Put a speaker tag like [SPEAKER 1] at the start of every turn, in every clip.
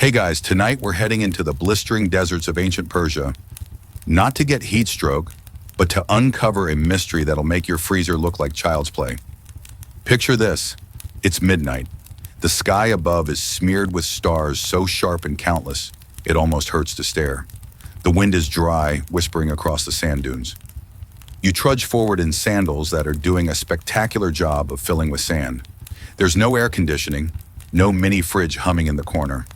[SPEAKER 1] Hey guys, tonight we're heading into the blistering deserts of ancient Persia, not to get heat stroke, but to uncover a mystery that'll make your freezer look like child's play. Picture this. It's midnight. The sky above is smeared with stars so sharp and countless, it almost hurts to stare. The wind is dry, whispering across the sand dunes. You trudge forward in sandals that are doing a spectacular job of filling with sand. There's no air conditioning, no mini fridge humming in the corner.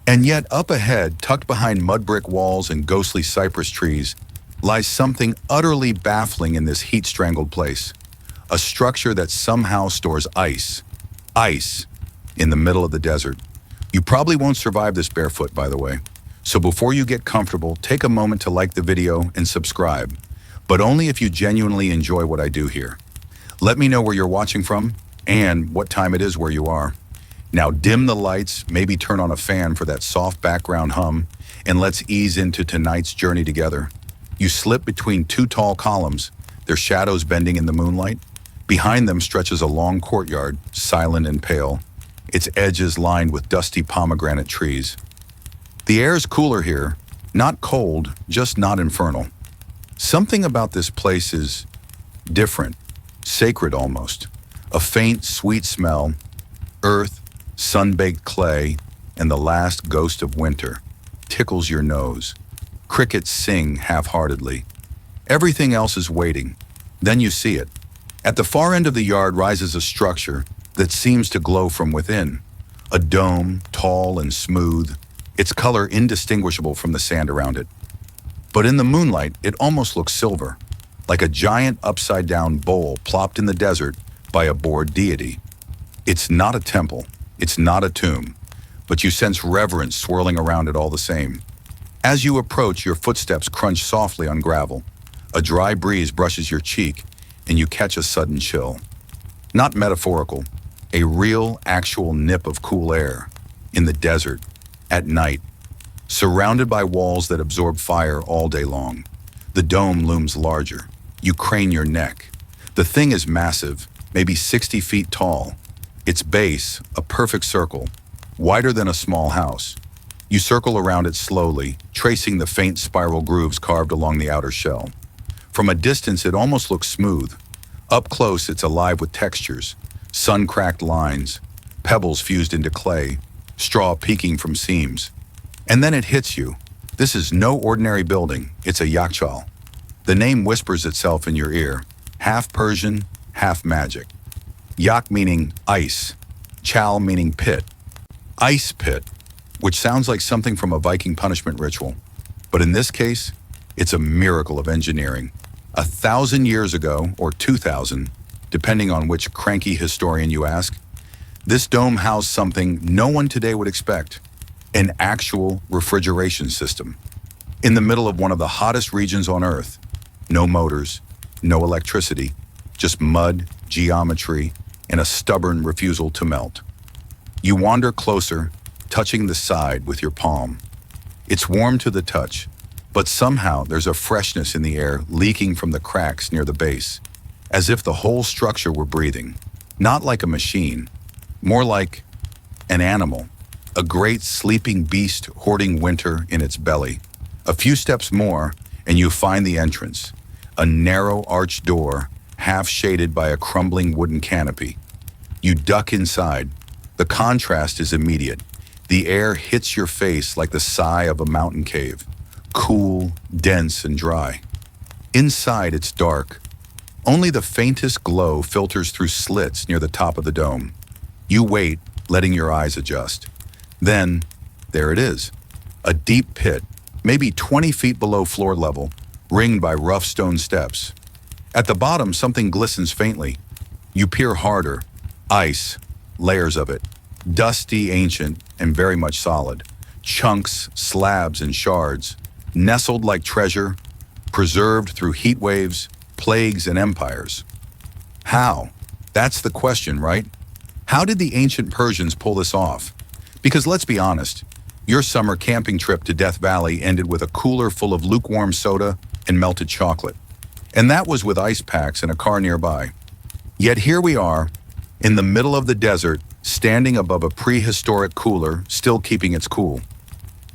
[SPEAKER 1] And yet up ahead, tucked behind mud brick walls and ghostly cypress trees, lies something utterly baffling in this heat-strangled place. A structure that somehow stores ice. Ice in the middle of the desert. You probably won't survive this barefoot, by the way. So before you get comfortable, take a moment to like the video and subscribe. But only if you genuinely enjoy what I do here. Let me know where you're watching from and what time it is where you are. Now dim the lights, maybe turn on a fan for that soft background hum, and let's ease into tonight's journey together. You slip between two tall columns, their shadows bending in the moonlight. Behind them stretches a long courtyard, silent and pale, its edges lined with dusty pomegranate trees. The air is cooler here, not cold, just not infernal. Something about this place is different, sacred almost. A faint, sweet smell, earth, sun-baked clay, and the last ghost of winter tickles your nose. Crickets sing half-heartedly. Everything else is waiting. Then you see it. At the far end of the yard rises a structure that seems to glow from within. A dome, tall and smooth, its color indistinguishable from the sand around it. But in the moonlight, it almost looks silver, like a giant upside-down bowl plopped in the desert by a bored deity. It's not a temple. It's not a tomb, but you sense reverence swirling around it all the same. As you approach, your footsteps crunch softly on gravel. A dry breeze brushes your cheek, and you catch a sudden chill. Not metaphorical, a real, actual nip of cool air. In the desert, at night, surrounded by walls that absorb fire all day long. The dome looms larger. You crane your neck. The thing is massive, maybe 60 feet tall. Its base, a perfect circle, wider than a small house. You circle around it slowly, tracing the faint spiral grooves carved along the outer shell. From a distance, it almost looks smooth. Up close, it's alive with textures, sun-cracked lines, pebbles fused into clay, straw peeking from seams. And then it hits you. This is no ordinary building, it's a yakhchal. The name whispers itself in your ear, half Persian, half magic. Yak meaning ice, chal meaning pit. Ice pit, which sounds like something from a Viking punishment ritual. But in this case, it's a miracle of engineering. 1,000 years ago, or 2,000, depending on which cranky historian you ask, this dome housed something no one today would expect, an actual refrigeration system. In the middle of one of the hottest regions on Earth, no motors, no electricity, just mud, geometry, and a stubborn refusal to melt. You wander closer, touching the side with your palm. It's warm to the touch, but somehow there's a freshness in the air leaking from the cracks near the base, as if the whole structure were breathing. Not like a machine, more like an animal, a great sleeping beast hoarding winter in its belly. A few steps more, and you find the entrance, a narrow arched door, half shaded by a crumbling wooden canopy. You duck inside. The contrast is immediate. The air hits your face like the sigh of a mountain cave, cool, dense, and dry. Inside, it's dark. Only the faintest glow filters through slits near the top of the dome. You wait, letting your eyes adjust. Then, there it is, a deep pit, maybe 20 feet below floor level, ringed by rough stone steps. At the bottom, something glistens faintly. You peer harder. Ice, layers of it, dusty, ancient, and very much solid. Chunks, slabs, and shards, nestled like treasure, preserved through heat waves, plagues, and empires. How? That's the question, right? How did the ancient Persians pull this off? Because let's be honest, your summer camping trip to Death Valley ended with a cooler full of lukewarm soda and melted chocolate. And that was with ice packs and a car nearby. Yet here we are, in the middle of the desert, standing above a prehistoric cooler, still keeping its cool.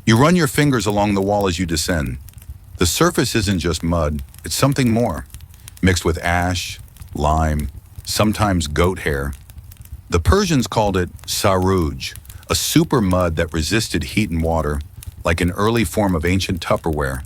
[SPEAKER 1] You run your fingers along the wall as you descend. The surface isn't just mud, it's something more, mixed with ash, lime, sometimes goat hair. The Persians called it sarouj, a super mud that resisted heat and water, like an early form of ancient Tupperware.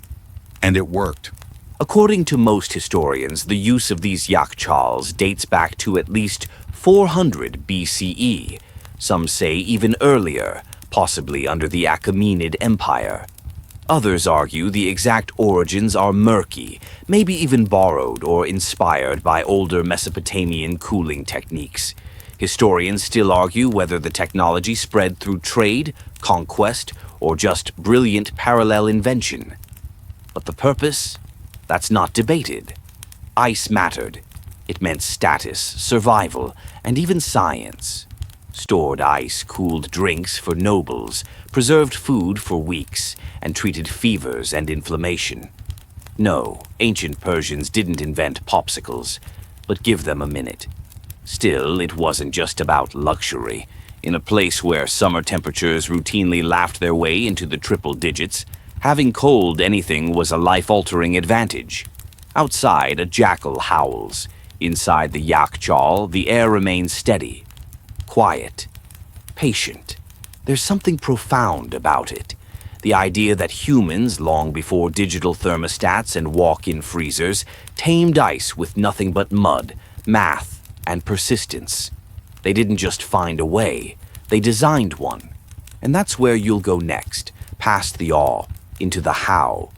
[SPEAKER 1] And it worked.
[SPEAKER 2] According to most historians, the use of these yakchals dates back to at least 400 BCE. Some say even earlier, possibly under the Achaemenid Empire. Others argue the exact origins are murky, maybe even borrowed or inspired by older Mesopotamian cooling techniques. Historians still argue whether the technology spread through trade, conquest, or just brilliant parallel invention. But the purpose? That's not debated. Ice mattered. It meant status, survival, and even science. Stored ice cooled drinks for nobles, preserved food for weeks, and treated fevers and inflammation. No, ancient Persians didn't invent popsicles, but give them a minute. Still, it wasn't just about luxury. In a place where summer temperatures routinely laughed their way into the triple digits, having cold anything was a life-altering advantage. Outside, a jackal howls. Inside the yakchal, the air remains steady, quiet, patient. There's something profound about it. The idea that humans, long before digital thermostats and walk-in freezers, tamed ice with nothing but mud, math, and persistence. They didn't just find a way, they designed one. And that's where you'll go next, past the awe, into the how.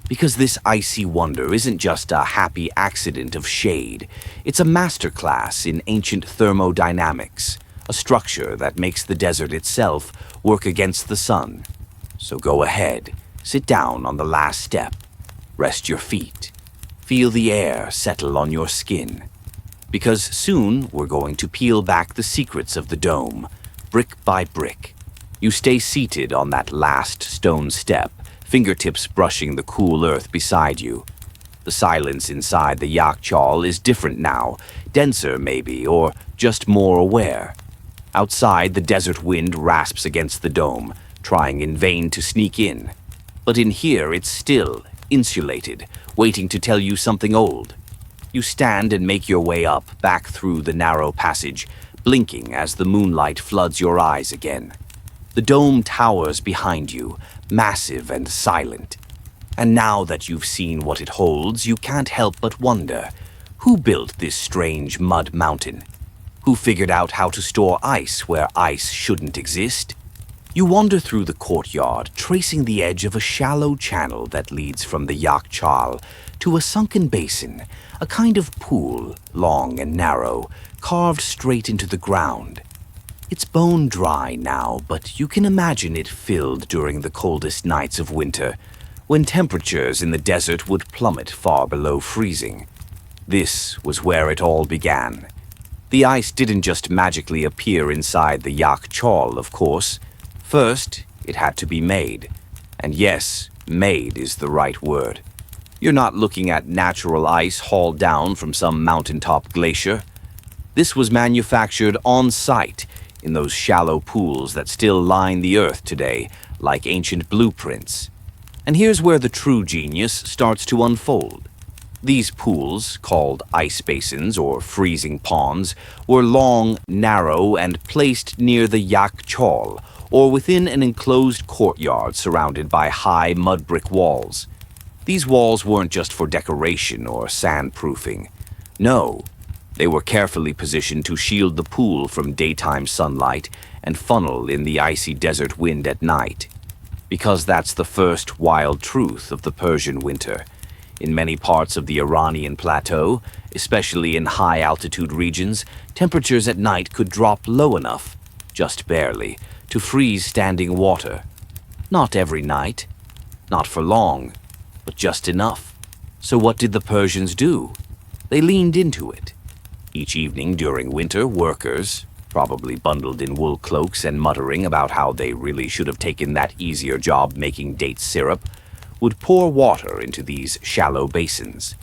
[SPEAKER 2] Because this icy wonder isn't just a happy accident of shade, it's a masterclass in ancient thermodynamics, a structure that makes the desert itself work against the sun. So go ahead, sit down on the last step, rest your feet, feel the air settle on your skin. Because soon we're going to peel back the secrets of the dome, brick by brick. You stay seated on that last stone step, fingertips brushing the cool earth beside you. The silence inside the yakchal is different now, denser maybe, or just more aware. Outside, the desert wind rasps against the dome, trying in vain to sneak in. But in here, it's still, insulated, waiting to tell you something old. You stand and make your way up, back through the narrow passage, blinking as the moonlight floods your eyes again. The dome towers behind you, massive and silent. And now that you've seen what it holds, you can't help but wonder, who built this strange mud mountain? Who figured out how to store ice where ice shouldn't exist? You wander through the courtyard, tracing the edge of a shallow channel that leads from the yakchal to a sunken basin, a kind of pool, long and narrow, carved straight into the ground. It's bone dry now, but you can imagine it filled during the coldest nights of winter, when temperatures in the desert would plummet far below freezing. This was where it all began. The ice didn't just magically appear inside the yakchal, of course. First, it had to be made. And yes, made is the right word. You're not looking at natural ice hauled down from some mountaintop glacier. This was manufactured on site in those shallow pools that still line the earth today, like ancient blueprints. And here's where the true genius starts to unfold. These pools, called ice basins or freezing ponds, were long, narrow, and placed near the yakchal, or within an enclosed courtyard surrounded by high mud brick walls. These walls weren't just for decoration or sandproofing. No, they were carefully positioned to shield the pool from daytime sunlight and funnel in the icy desert wind at night. Because that's the first wild truth of the Persian winter. In many parts of the Iranian plateau, especially in high-altitude regions, temperatures at night could drop low enough, just barely, to freeze standing water. Not every night, not for long, but just enough. So what did the Persians do? They leaned into it. Each evening during winter, workers, probably bundled in wool cloaks and muttering about how they really should have taken that easier job making date syrup, would pour water into these shallow basins.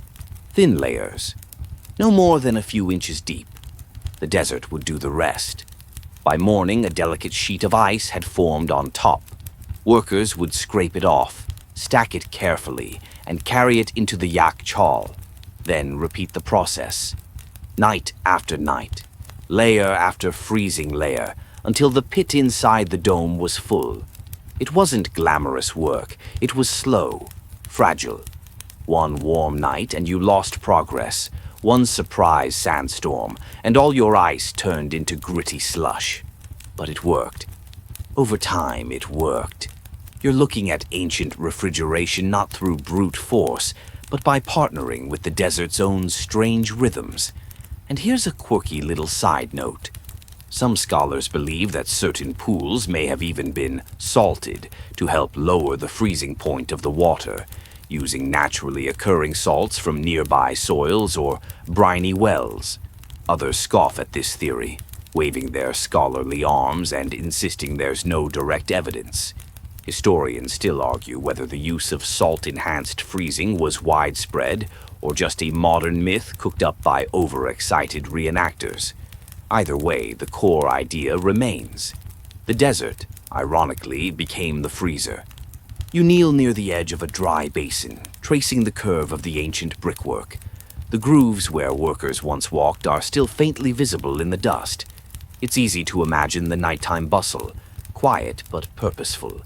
[SPEAKER 2] Thin layers, no more than a few inches deep. The desert would do the rest. By morning, a delicate sheet of ice had formed on top. Workers would scrape it off, stack it carefully, and carry it into the yak chal. Then repeat the process, night after night, layer after freezing layer, until the pit inside the dome was full. It wasn't glamorous work. It was slow, fragile. One warm night and you lost progress. One surprise sandstorm, and all your ice turned into gritty slush. But it worked. Over time, it worked. You're looking at ancient refrigeration not through brute force, but by partnering with the desert's own strange rhythms. And here's a quirky little side note. Some scholars believe that certain pools may have even been salted to help lower the freezing point of the water, using naturally occurring salts from nearby soils or briny wells. Others scoff at this theory, waving their scholarly arms and insisting there's no direct evidence. Historians still argue whether the use of salt-enhanced freezing was widespread or just a modern myth cooked up by overexcited reenactors. Either way, the core idea remains. The desert, ironically, became the freezer. You kneel near the edge of a dry basin, tracing the curve of the ancient brickwork. The grooves where workers once walked are still faintly visible in the dust. It's easy to imagine the nighttime bustle, quiet but purposeful.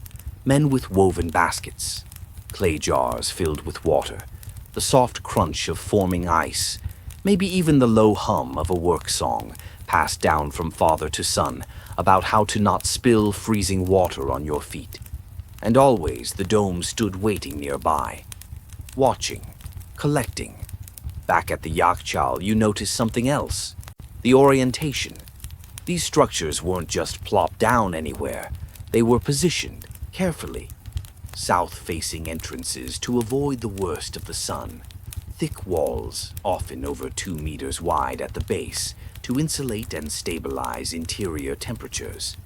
[SPEAKER 2] Men with woven baskets, clay jars filled with water, the soft crunch of forming ice, maybe even the low hum of a work song passed down from father to son about how to not spill freezing water on your feet. And always the dome stood waiting nearby, watching, collecting. Back at the Yakchal, you notice something else. The orientation. These structures weren't just plopped down anywhere. They were positioned carefully. South-facing entrances to avoid the worst of the sun. Thick walls, often over 2 meters wide at the base, to insulate and stabilize interior temperatures.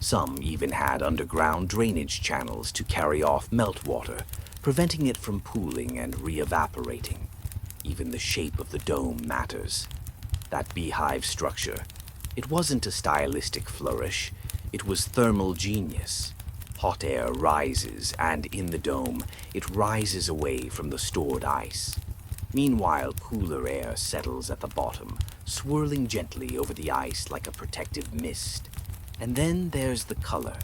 [SPEAKER 2] Some even had underground drainage channels to carry off meltwater, preventing it from pooling and re-evaporating. Even the shape of the dome matters. That beehive structure, it wasn't a stylistic flourish, it was thermal genius. Hot air rises, and in the dome, it rises away from the stored ice. Meanwhile, cooler air settles at the bottom, swirling gently over the ice like a protective mist. And then there's the color.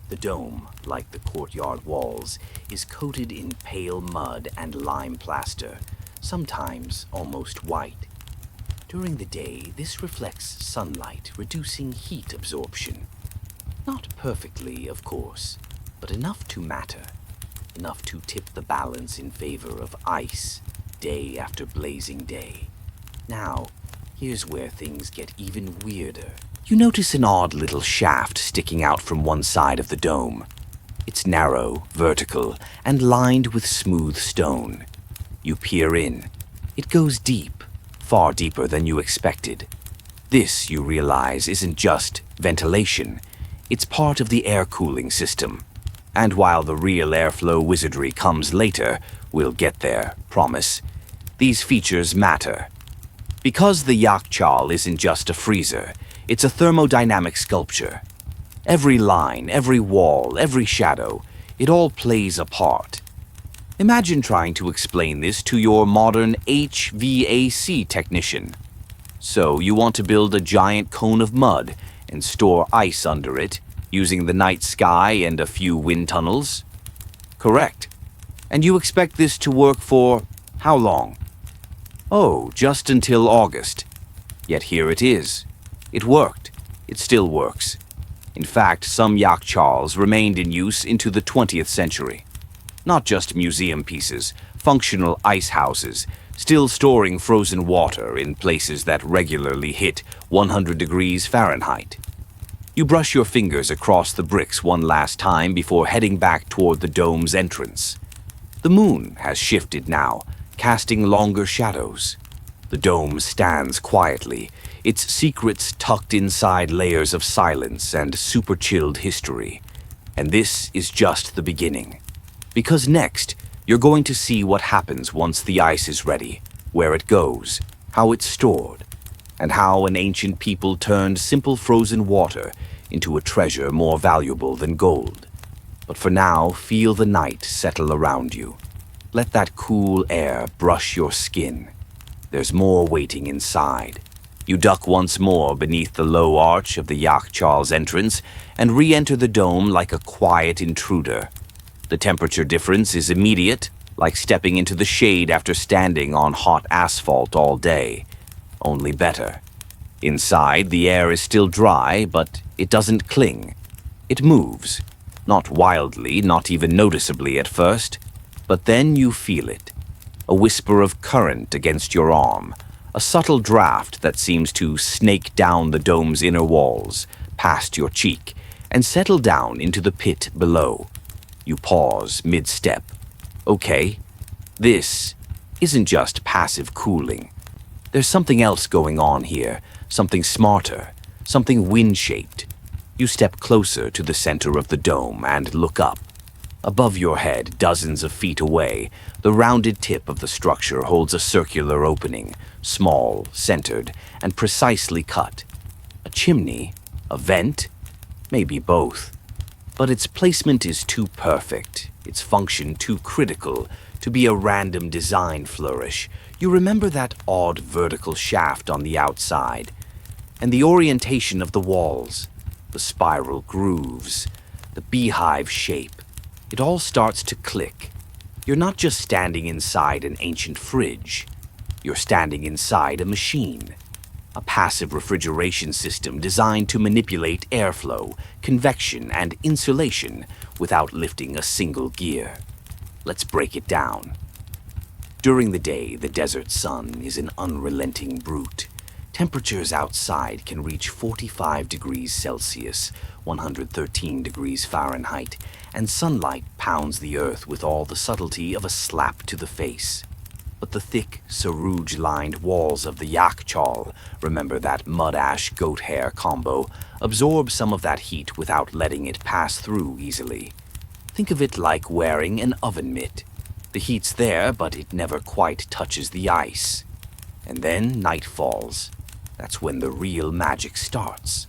[SPEAKER 2] The dome, like the courtyard walls, is coated in pale mud and lime plaster, sometimes almost white. During the day, this reflects sunlight, reducing heat absorption. Not perfectly, of course, but enough to matter, enough to tip the balance in favor of ice, day after blazing day. Now, here's where things get even weirder. You notice an odd little shaft sticking out from one side of the dome. It's narrow, vertical, and lined with smooth stone. You peer in. It goes deep, far deeper than you expected. This, you realize, isn't just ventilation. It's part of the air cooling system. And while the real airflow wizardry comes later, we'll get there, promise. These features matter. Because the Yakchal isn't just a freezer, it's a thermodynamic sculpture. Every line, every wall, every shadow, it all plays a part. Imagine trying to explain this to your modern HVAC technician. So you want to build a giant cone of mud and store ice under it, using the night sky and a few wind tunnels? Correct. And you expect this to work for how long? Oh, just until August. Yet here it is. It worked. It still works. In fact, some Yakchals remained in use into the 20th century. Not just museum pieces, functional ice houses, still storing frozen water in places that regularly hit 100 degrees Fahrenheit. You brush your fingers across the bricks one last time before heading back toward the dome's entrance. The moon has shifted now, casting longer shadows. The dome stands quietly, its secrets tucked inside layers of silence and super-chilled history. And this is just the beginning. Because next, you're going to see what happens once the ice is ready, where it goes, how it's stored, and how an ancient people turned simple frozen water into a treasure more valuable than gold. But for now, feel the night settle around you. Let that cool air brush your skin. There's more waiting inside. You duck once more beneath the low arch of the Yak Charles entrance and re-enter the dome like a quiet intruder. The temperature difference is immediate, like stepping into the shade after standing on hot asphalt all day. Only better. Inside, the air is still dry, but it doesn't cling. It moves. Not wildly, not even noticeably at first, but then you feel it. A whisper of current against your arm, a subtle draft that seems to snake down the dome's inner walls, past your cheek, and settle down into the pit below. You pause mid-step. Okay, this isn't just passive cooling. There's something else going on here, something smarter, something wind-shaped. You step closer to the center of the dome and look up. Above your head, dozens of feet away, the rounded tip of the structure holds a circular opening, small, centered, and precisely cut. A chimney? A vent? Maybe both. But its placement is too perfect, its function too critical, to be a random design flourish. You remember that odd vertical shaft on the outside, and the orientation of the walls, the spiral grooves, the beehive shape. It all starts to click. You're not just standing inside an ancient fridge. You're standing inside a machine. A passive refrigeration system designed to manipulate airflow, convection, and insulation without lifting a single gear. Let's break it down. During the day, the desert sun is an unrelenting brute. Temperatures outside can reach 45 degrees Celsius, 113 degrees Fahrenheit, and sunlight pounds the earth with all the subtlety of a slap to the face. But the thick, sarouge-lined walls of the Yakchal, remember that mud-ash goat hair combo, absorb some of that heat without letting it pass through easily. Think of it like wearing an oven mitt. The heat's there, but it never quite touches the ice. And then night falls. That's when the real magic starts.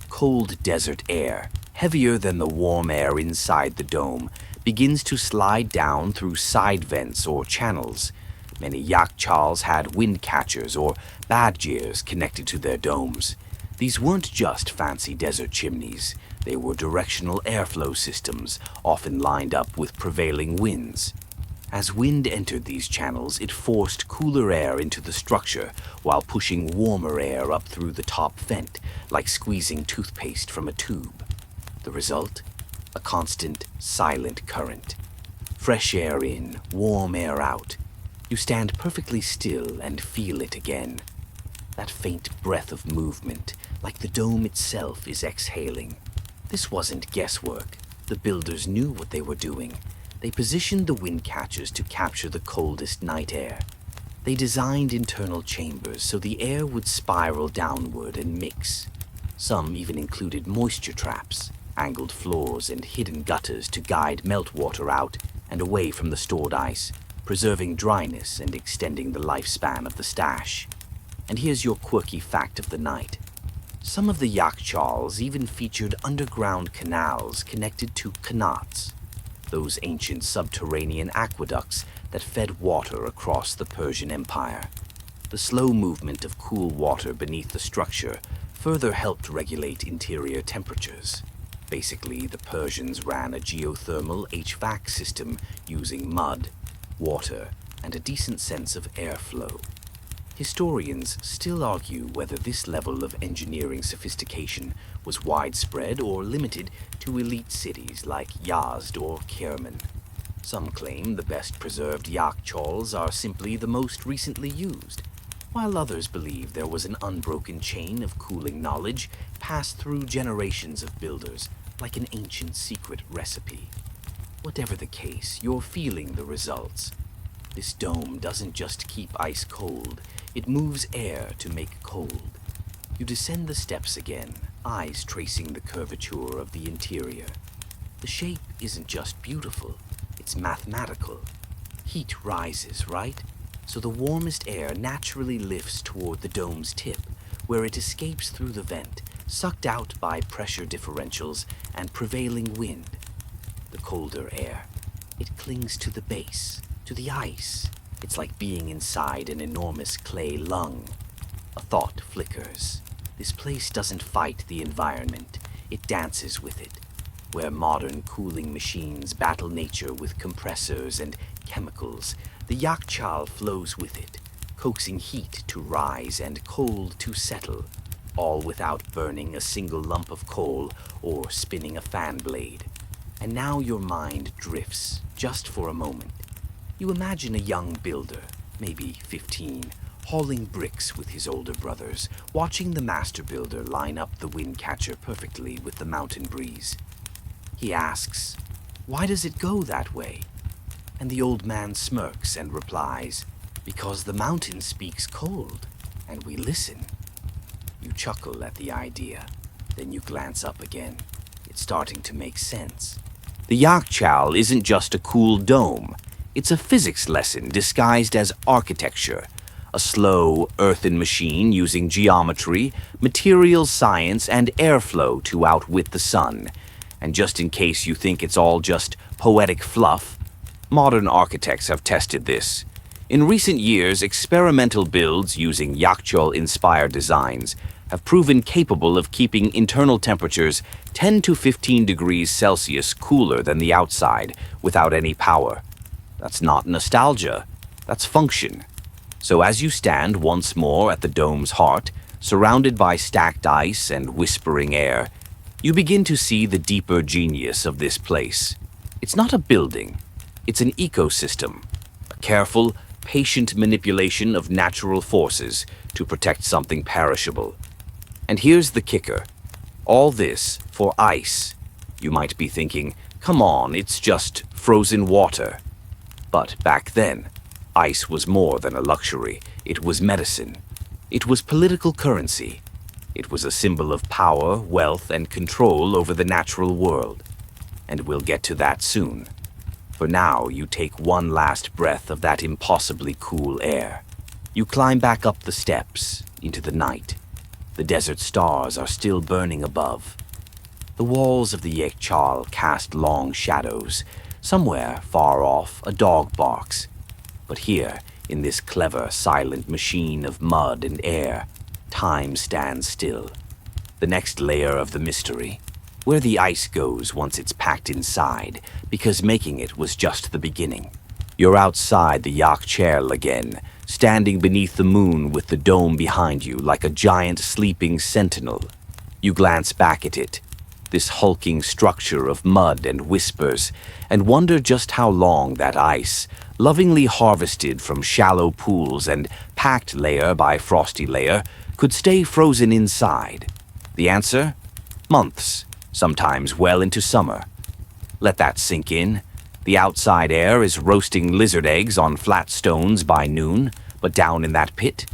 [SPEAKER 2] Cold desert air, heavier than the warm air inside the dome, begins to slide down through side vents or channels. Many Yakchals had wind catchers or badgers connected to their domes. These weren't just fancy desert chimneys. They were directional airflow systems, often lined up with prevailing winds. As wind entered these channels, it forced cooler air into the structure while pushing warmer air up through the top vent, like squeezing toothpaste from a tube. The result? A constant, silent current. Fresh air in, warm air out. You stand perfectly still and feel it again. That faint breath of movement, like the dome itself is exhaling. This wasn't guesswork. The builders knew what they were doing. They positioned the wind catchers to capture the coldest night air. They designed internal chambers so the air would spiral downward and mix. Some even included moisture traps, angled floors, and hidden gutters to guide meltwater out and away from the stored ice, preserving dryness and extending the lifespan of the stash. And here's your quirky fact of the night. Some of the Yakchals even featured underground canals connected to qanats, those ancient subterranean aqueducts that fed water across the Persian Empire. The slow movement of cool water beneath the structure further helped regulate interior temperatures. Basically, the Persians ran a geothermal HVAC system using mud, water, and a decent sense of airflow. Historians still argue whether this level of engineering sophistication was widespread or limited to elite cities like Yazd or Kerman. Some claim the best preserved Yakchals are simply the most recently used, while others believe there was an unbroken chain of cooling knowledge passed through generations of builders, like an ancient secret recipe. Whatever the case, you're feeling the results. This dome doesn't just keep ice cold, it moves air to make cold. You descend the steps again, eyes tracing the curvature of the interior. The shape isn't just beautiful, it's mathematical. Heat rises, right? So the warmest air naturally lifts toward the dome's tip. where it escapes through the vent, sucked out by pressure differentials and prevailing wind. The colder air, it clings to the base, to the ice. It's like being inside an enormous clay lung. A thought flickers. This place doesn't fight the environment, it dances with it. Where modern cooling machines battle nature with compressors and chemicals, the yakchal flows with it, coaxing heat to rise and cold to settle, all without burning a single lump of coal or spinning a fan blade. And now your mind drifts, just for a moment. You imagine a young builder, maybe 15, hauling bricks with his older brothers, watching the master builder line up the wind catcher perfectly with the mountain breeze. He asks, "Why does it go that way?" And the old man smirks and replies, "Because the mountain speaks cold, and we listen." You chuckle at the idea, then you glance up again. It's starting to make sense. The yakchal isn't just a cool dome. It's a physics lesson disguised as architecture, a slow, earthen machine using geometry, materials science, and airflow to outwit the sun. And just in case you think it's all just poetic fluff, modern architects have tested this. In recent years, experimental builds using yakchal-inspired designs have proven capable of keeping internal temperatures 10 to 15 degrees Celsius cooler than the outside without any power. That's not nostalgia, that's function. So as you stand once more at the dome's heart, surrounded by stacked ice and whispering air, you begin to see the deeper genius of this place. It's not a building, it's an ecosystem, a careful, patient manipulation of natural forces to protect something perishable. And here's the kicker. All this for ice. You might be thinking, come on, it's just frozen water. But back then, ice was more than a luxury. It was medicine. It was political currency. It was a symbol of power, wealth, and control over the natural world. And we'll get to that soon. For now, you take one last breath of that impossibly cool air. You climb back up the steps, into the night. The desert stars are still burning above. The walls of the yakchal cast long shadows. Somewhere, far off, a dog barks. But here, in this clever, silent machine of mud and air, time stands still. The next layer of the mystery, where the ice goes once it's packed inside, because making it was just the beginning. You're outside the yakchal again, standing beneath the moon with the dome behind you like a giant sleeping sentinel. You glance back at it, this hulking structure of mud and whispers, and wonder just how long that ice, lovingly harvested from shallow pools and packed layer by frosty layer, could stay frozen inside. The answer? Months, sometimes well into summer. Let that sink in. The outside air is roasting lizard eggs on flat stones by noon, but down in that pit,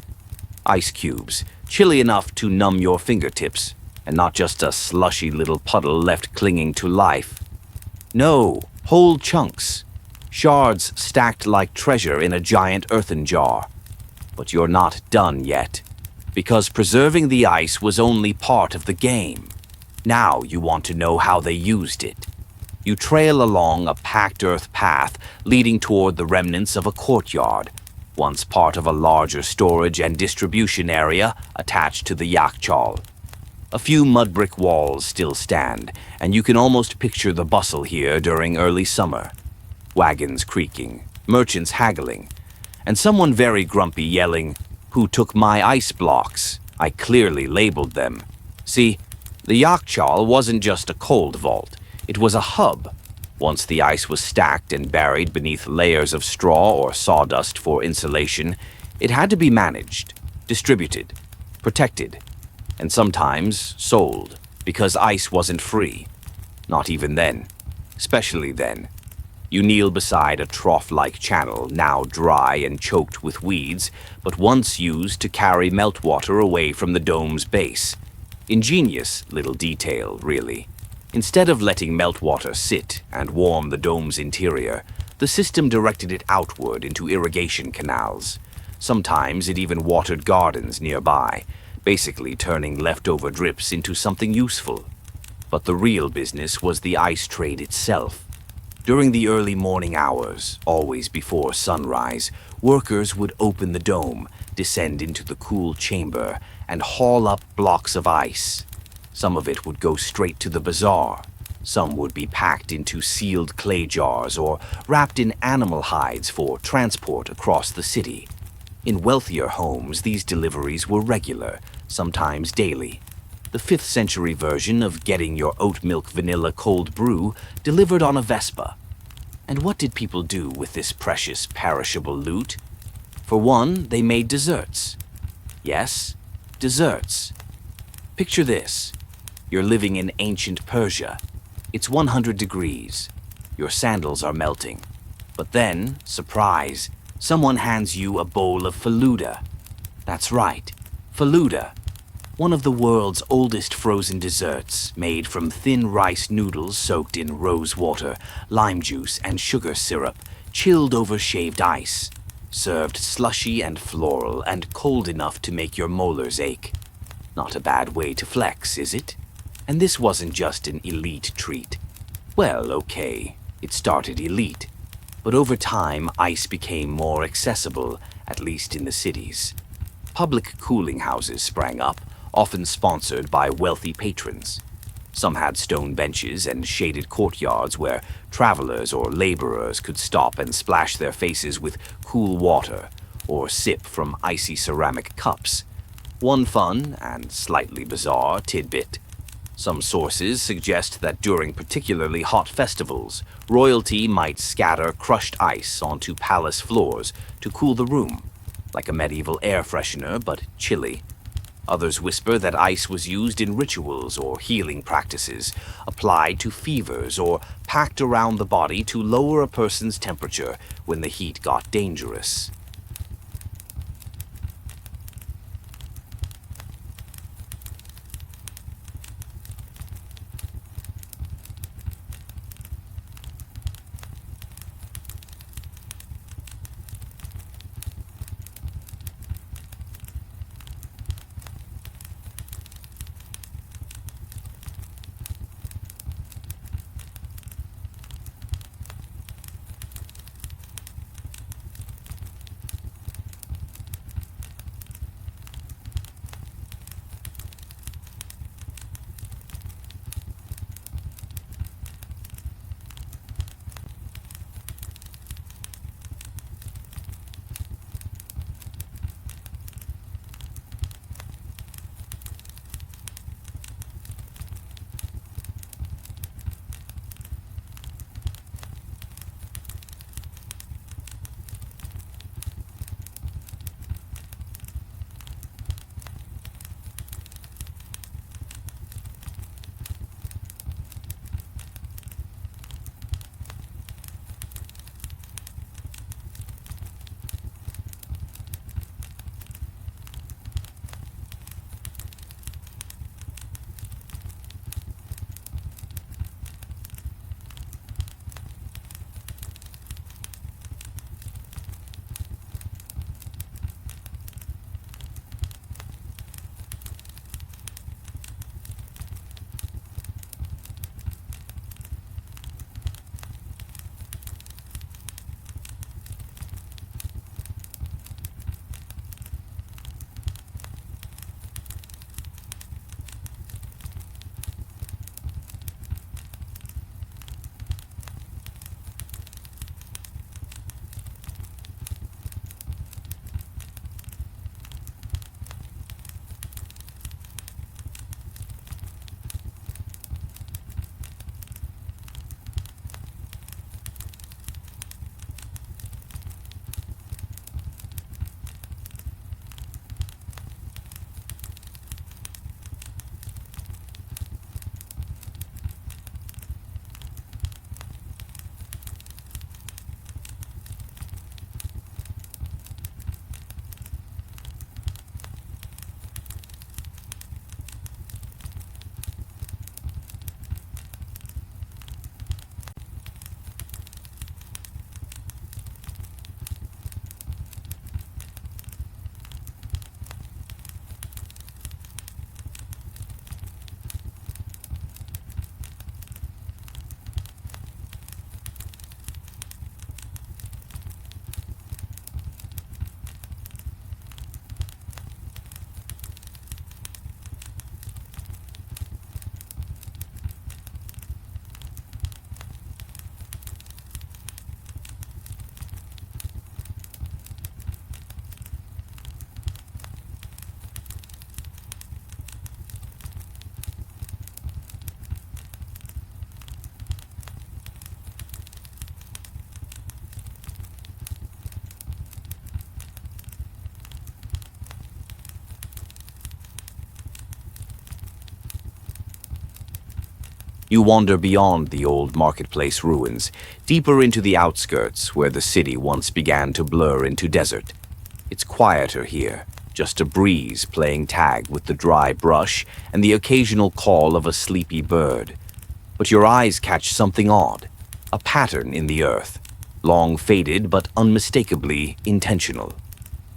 [SPEAKER 2] ice cubes, chilly enough to numb your fingertips, and not just a slushy little puddle left clinging to life. No, whole chunks, shards stacked like treasure in a giant earthen jar. But you're not done yet, because preserving the ice was only part of the game. Now you want to know how they used it. You trail along a packed earth path leading toward the remnants of a courtyard, once part of a larger storage and distribution area attached to the yakchal. A few mud brick walls still stand, and you can almost picture the bustle here during early summer. Wagons creaking, merchants haggling, and someone very grumpy yelling, "Who took my ice blocks? I clearly labeled them." See, the yakchal wasn't just a cold vault, it was a hub. Once the ice was stacked and buried beneath layers of straw or sawdust for insulation, it had to be managed, distributed, protected, and sometimes sold, because ice wasn't free. Not even then. Especially then. You kneel beside a trough-like channel, now dry and choked with weeds, but once used to carry meltwater away from the dome's base. Ingenious little detail, really. Instead of letting meltwater sit and warm the dome's interior, the system directed it outward into irrigation canals. Sometimes it even watered gardens nearby, basically turning leftover drips into something useful. But the real business was the ice trade itself. During the early morning hours, always before sunrise, workers would open the dome, descend into the cool chamber, and haul up blocks of ice. Some of it would go straight to the bazaar. Some would be packed into sealed clay jars or wrapped in animal hides for transport across the city. In wealthier homes, these deliveries were regular, sometimes daily. The 5th century version of getting your oat milk vanilla cold brew delivered on a Vespa. And what did people do with this precious perishable loot? For one, they made desserts. Yes, desserts. Picture this. You're living in ancient Persia. It's 100 degrees. Your sandals are melting. But then, surprise, someone hands you a bowl of faluda. That's right, faluda. One of the world's oldest frozen desserts, made from thin rice noodles soaked in rose water, lime juice, and sugar syrup, chilled over shaved ice. Served slushy and floral and cold enough to make your molars ache. Not a bad way to flex, is it? And this wasn't just an elite treat. Well, okay, it started elite. But over time, ice became more accessible, at least in the cities. Public cooling houses sprang up, often sponsored by wealthy patrons. Some had stone benches and shaded courtyards where travelers or laborers could stop and splash their faces with cool water or sip from icy ceramic cups. One fun and slightly bizarre tidbit. Some sources suggest that during particularly hot festivals, royalty might scatter crushed ice onto palace floors to cool the room, like a medieval air freshener, but chilly. Others whisper that ice was used in rituals or healing practices, applied to fevers or packed around the body to lower a person's temperature when the heat got dangerous. You wander beyond the old marketplace ruins, deeper into the outskirts where the city once began to blur into desert. It's quieter here, just a breeze playing tag with the dry brush and the occasional call of a sleepy bird. But your eyes catch something odd, a pattern in the earth, long faded but unmistakably intentional.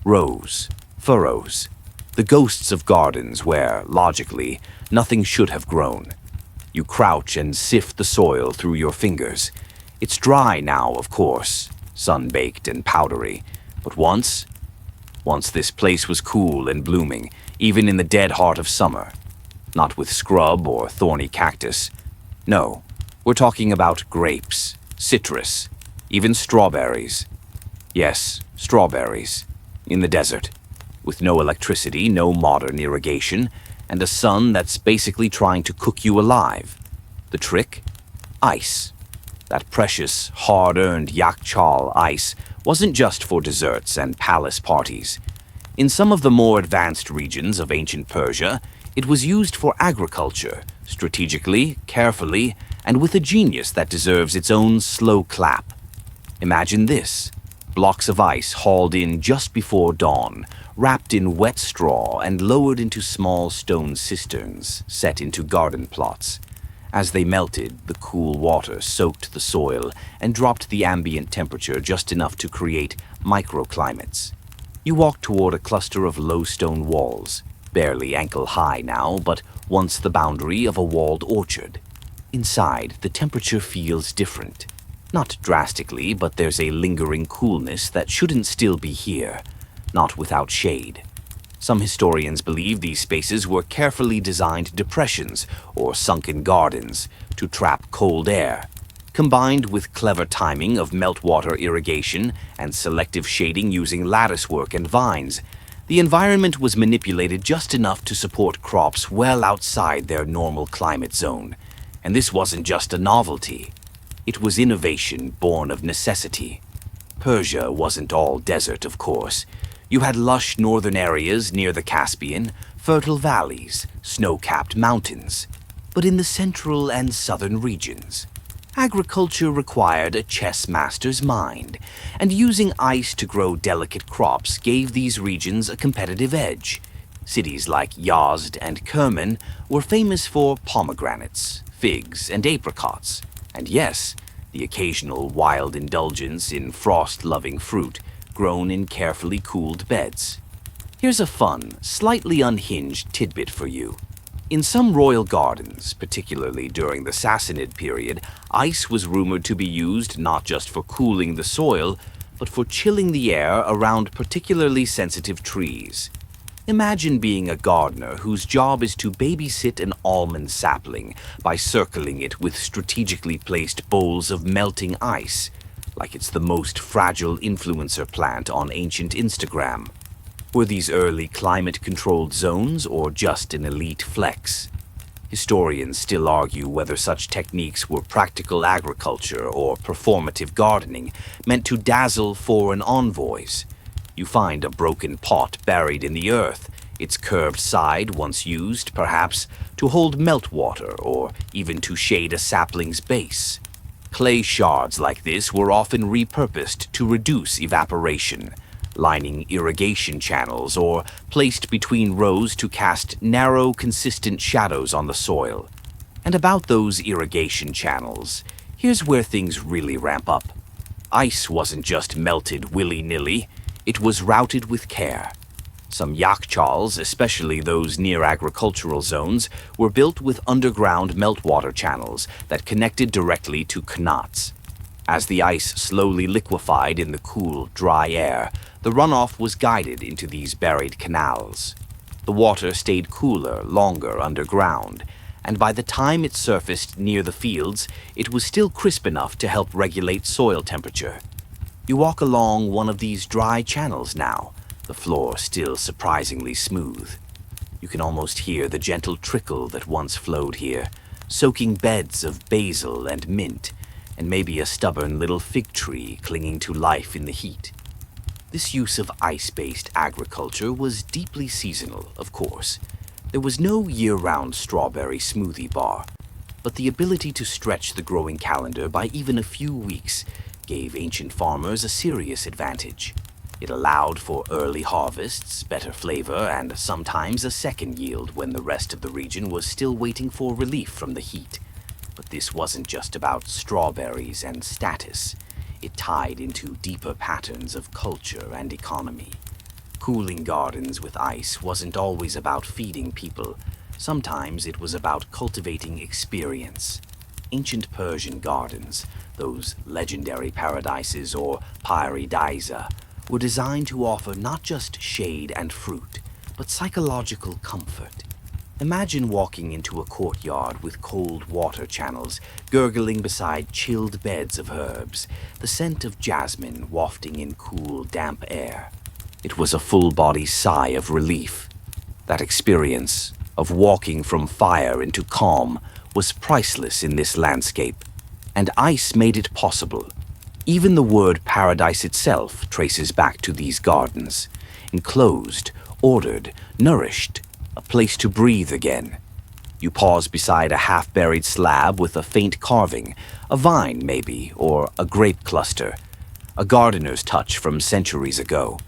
[SPEAKER 2] Rows, furrows, the ghosts of gardens where, logically, nothing should have grown. You crouch and sift the soil through your fingers. It's dry now, of course, sun-baked and powdery, but once this place was cool and blooming, even in the dead heart of summer. Not with scrub or thorny cactus. No, we're talking about grapes, citrus, even strawberries. Yes, strawberries. In the desert. With no electricity, no modern irrigation, and a sun that's basically trying to cook you alive. The trick? Ice. That precious, hard-earned yakchal ice wasn't just for desserts and palace parties. In some of the more advanced regions of ancient Persia, it was used for agriculture, strategically, carefully, and with a genius that deserves its own slow clap. Imagine this. Blocks of ice hauled in just before dawn, wrapped in wet straw and lowered into small stone cisterns set into garden plots. As they melted, the cool water soaked the soil and dropped the ambient temperature just enough to create microclimates. You walk toward a cluster of low stone walls, barely ankle-high now, but once the boundary of a walled orchard. Inside, the temperature feels different. Not drastically, but there's a lingering coolness that shouldn't still be here, not without shade. Some historians believe these spaces were carefully designed depressions or sunken gardens to trap cold air. Combined with clever timing of meltwater irrigation and selective shading using latticework and vines, the environment was manipulated just enough to support crops well outside their normal climate zone. And this wasn't just a novelty. It was innovation born of necessity. Persia wasn't all desert, of course. You had lush northern areas near the Caspian, fertile valleys, snow-capped mountains. But in the central and southern regions, agriculture required a chess master's mind, and using ice to grow delicate crops gave these regions a competitive edge. Cities like Yazd and Kerman were famous for pomegranates, figs, and apricots. And yes, the occasional wild indulgence in frost-loving fruit grown in carefully cooled beds. Here's a fun, slightly unhinged tidbit for you. In some royal gardens, particularly during the Sassanid period, ice was rumored to be used not just for cooling the soil, but for chilling the air around particularly sensitive trees. Imagine being a gardener whose job is to babysit an almond sapling by circling it with strategically placed bowls of melting ice, like it's the most fragile influencer plant on ancient Instagram. Were these early climate-controlled zones or just an elite flex? Historians still argue whether such techniques were practical agriculture or performative gardening meant to dazzle foreign envoys. You find a broken pot buried in the earth, its curved side once used, perhaps, to hold meltwater or even to shade a sapling's base. Clay shards like this were often repurposed to reduce evaporation, lining irrigation channels or placed between rows to cast narrow, consistent shadows on the soil. And about those irrigation channels, here's where things really ramp up. Ice wasn't just melted willy-nilly. It was routed with care. Some yakchals, especially those near agricultural zones, were built with underground meltwater channels that connected directly to qanats. As the ice slowly liquefied in the cool, dry air, the runoff was guided into these buried canals. The water stayed cooler longer underground, and by the time it surfaced near the fields, it was still crisp enough to help regulate soil temperature. You walk along one of these dry channels now, the floor still surprisingly smooth. You can almost hear the gentle trickle that once flowed here, soaking beds of basil and mint, and maybe a stubborn little fig tree clinging to life in the heat. This use of ice-based agriculture was deeply seasonal, of course. There was no year-round strawberry smoothie bar. But the ability to stretch the growing calendar by even a few weeks gave ancient farmers a serious advantage. It allowed for early harvests, better flavor, and sometimes a second yield when the rest of the region was still waiting for relief from the heat. But this wasn't just about strawberries and status. It tied into deeper patterns of culture and economy. Cooling gardens with ice wasn't always about feeding people. Sometimes it was about cultivating experience. Ancient Persian gardens, those legendary paradises or paradisa, were designed to offer not just shade and fruit, but psychological comfort. Imagine walking into a courtyard with cold water channels gurgling beside chilled beds of herbs, the scent of jasmine wafting in cool, damp air. It was a full-body sigh of relief. That experience of walking from fire into calm was priceless in this landscape, and ice made it possible. Even the word paradise itself traces back to these gardens, enclosed, ordered, nourished, a place to breathe again. You pause beside a half-buried slab with a faint carving, a vine maybe, or a grape cluster, a gardener's touch from centuries ago.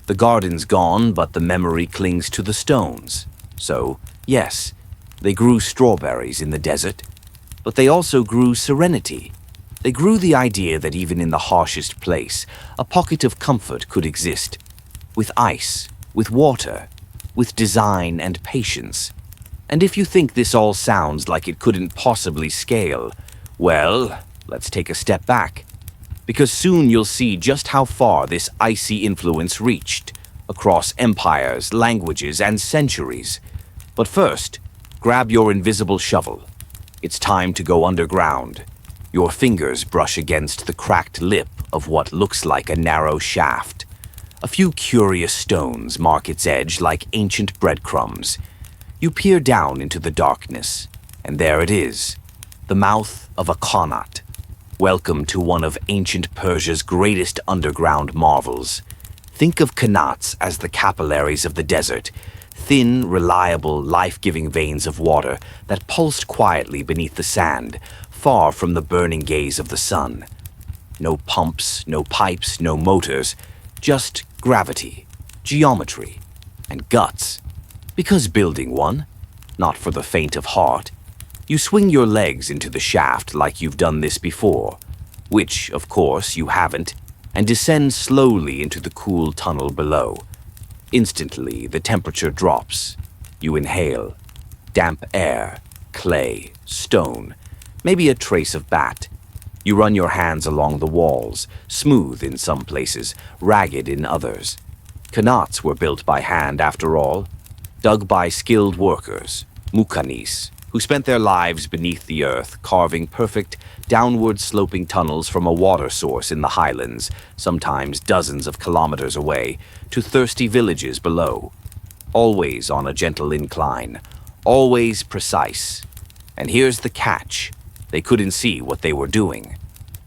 [SPEAKER 2] The garden's gone, but the memory clings to the stones. So, yes, they grew strawberries in the desert, but they also grew serenity. They grew the idea that even in the harshest place, a pocket of comfort could exist, with ice, with water, with design and patience. And if you think this all sounds like it couldn't possibly scale, well, let's take a step back. Because soon you'll see just how far this icy influence reached, across empires, languages, and centuries. But first, grab your invisible shovel. It's time to go underground. Your fingers brush against the cracked lip of what looks like a narrow shaft. A few curious stones mark its edge like ancient breadcrumbs. You peer down into the darkness, and there it is, the mouth of a qanat. Welcome to one of ancient Persia's greatest underground marvels. Think of qanats as the capillaries of the desert, thin, reliable, life-giving veins of water that pulsed quietly beneath the sand, far from the burning gaze of the sun. No pumps, no pipes, no motors, just gravity, geometry, and guts. Because building one, not for the faint of heart. You swing your legs into the shaft like you've done this before, which, of course, you haven't, and descend slowly into the cool tunnel below. Instantly, the temperature drops. You inhale. Damp air, clay, stone, maybe a trace of bat. You run your hands along the walls, smooth in some places, ragged in others. Qanats were built by hand, after all, dug by skilled workers, mukanis, who spent their lives beneath the earth, carving perfect, downward-sloping tunnels from a water source in the highlands, sometimes dozens of kilometers away, to thirsty villages below. Always on a gentle incline, always precise. And here's the catch. They couldn't see what they were doing.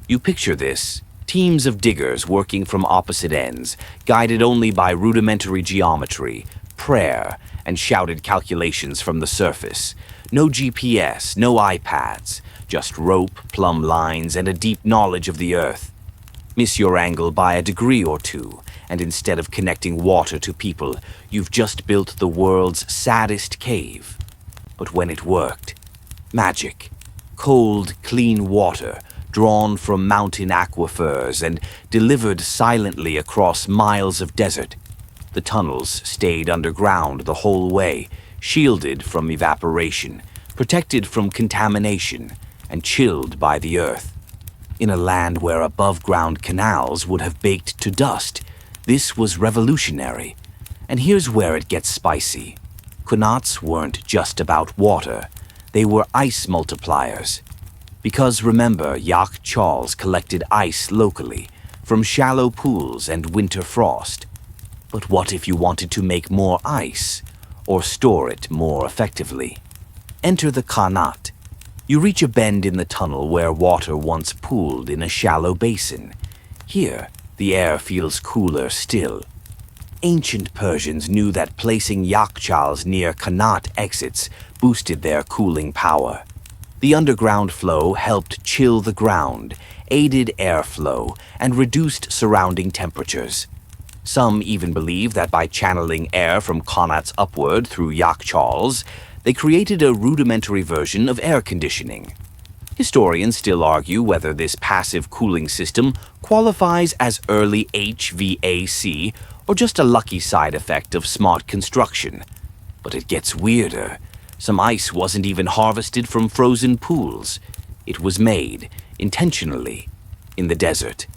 [SPEAKER 2] You picture this, teams of diggers working from opposite ends, guided only by rudimentary geometry, prayer, and shouted calculations from the surface. No GPS, no iPads, just rope, plumb lines, and a deep knowledge of the earth. Miss your angle by a degree or two, and instead of connecting water to people, you've just built the world's saddest cave. But when it worked, magic. Cold, clean water, drawn from mountain aquifers and delivered silently across miles of desert. The tunnels stayed underground the whole way, shielded from evaporation, protected from contamination, and chilled by the earth. In a land where above-ground canals would have baked to dust, this was revolutionary. And here's where it gets spicy. Qanats weren't just about water. They were ice multipliers. Because remember, Yak Chals collected ice locally, from shallow pools and winter frost. But what if you wanted to make more ice, or store it more effectively? Enter the qanat. You reach a bend in the tunnel where water once pooled in a shallow basin. Here, the air feels cooler still. Ancient Persians knew that placing yakchals near qanat exits boosted their cooling power. The underground flow helped chill the ground, aided airflow, and reduced surrounding temperatures. Some even believe that by channeling air from qanats upward through yakhchals, they created a rudimentary version of air conditioning. Historians still argue whether this passive cooling system qualifies as early HVAC or just a lucky side effect of smart construction. But it gets weirder. Some ice wasn't even harvested from frozen pools. It was made, intentionally, in the desert.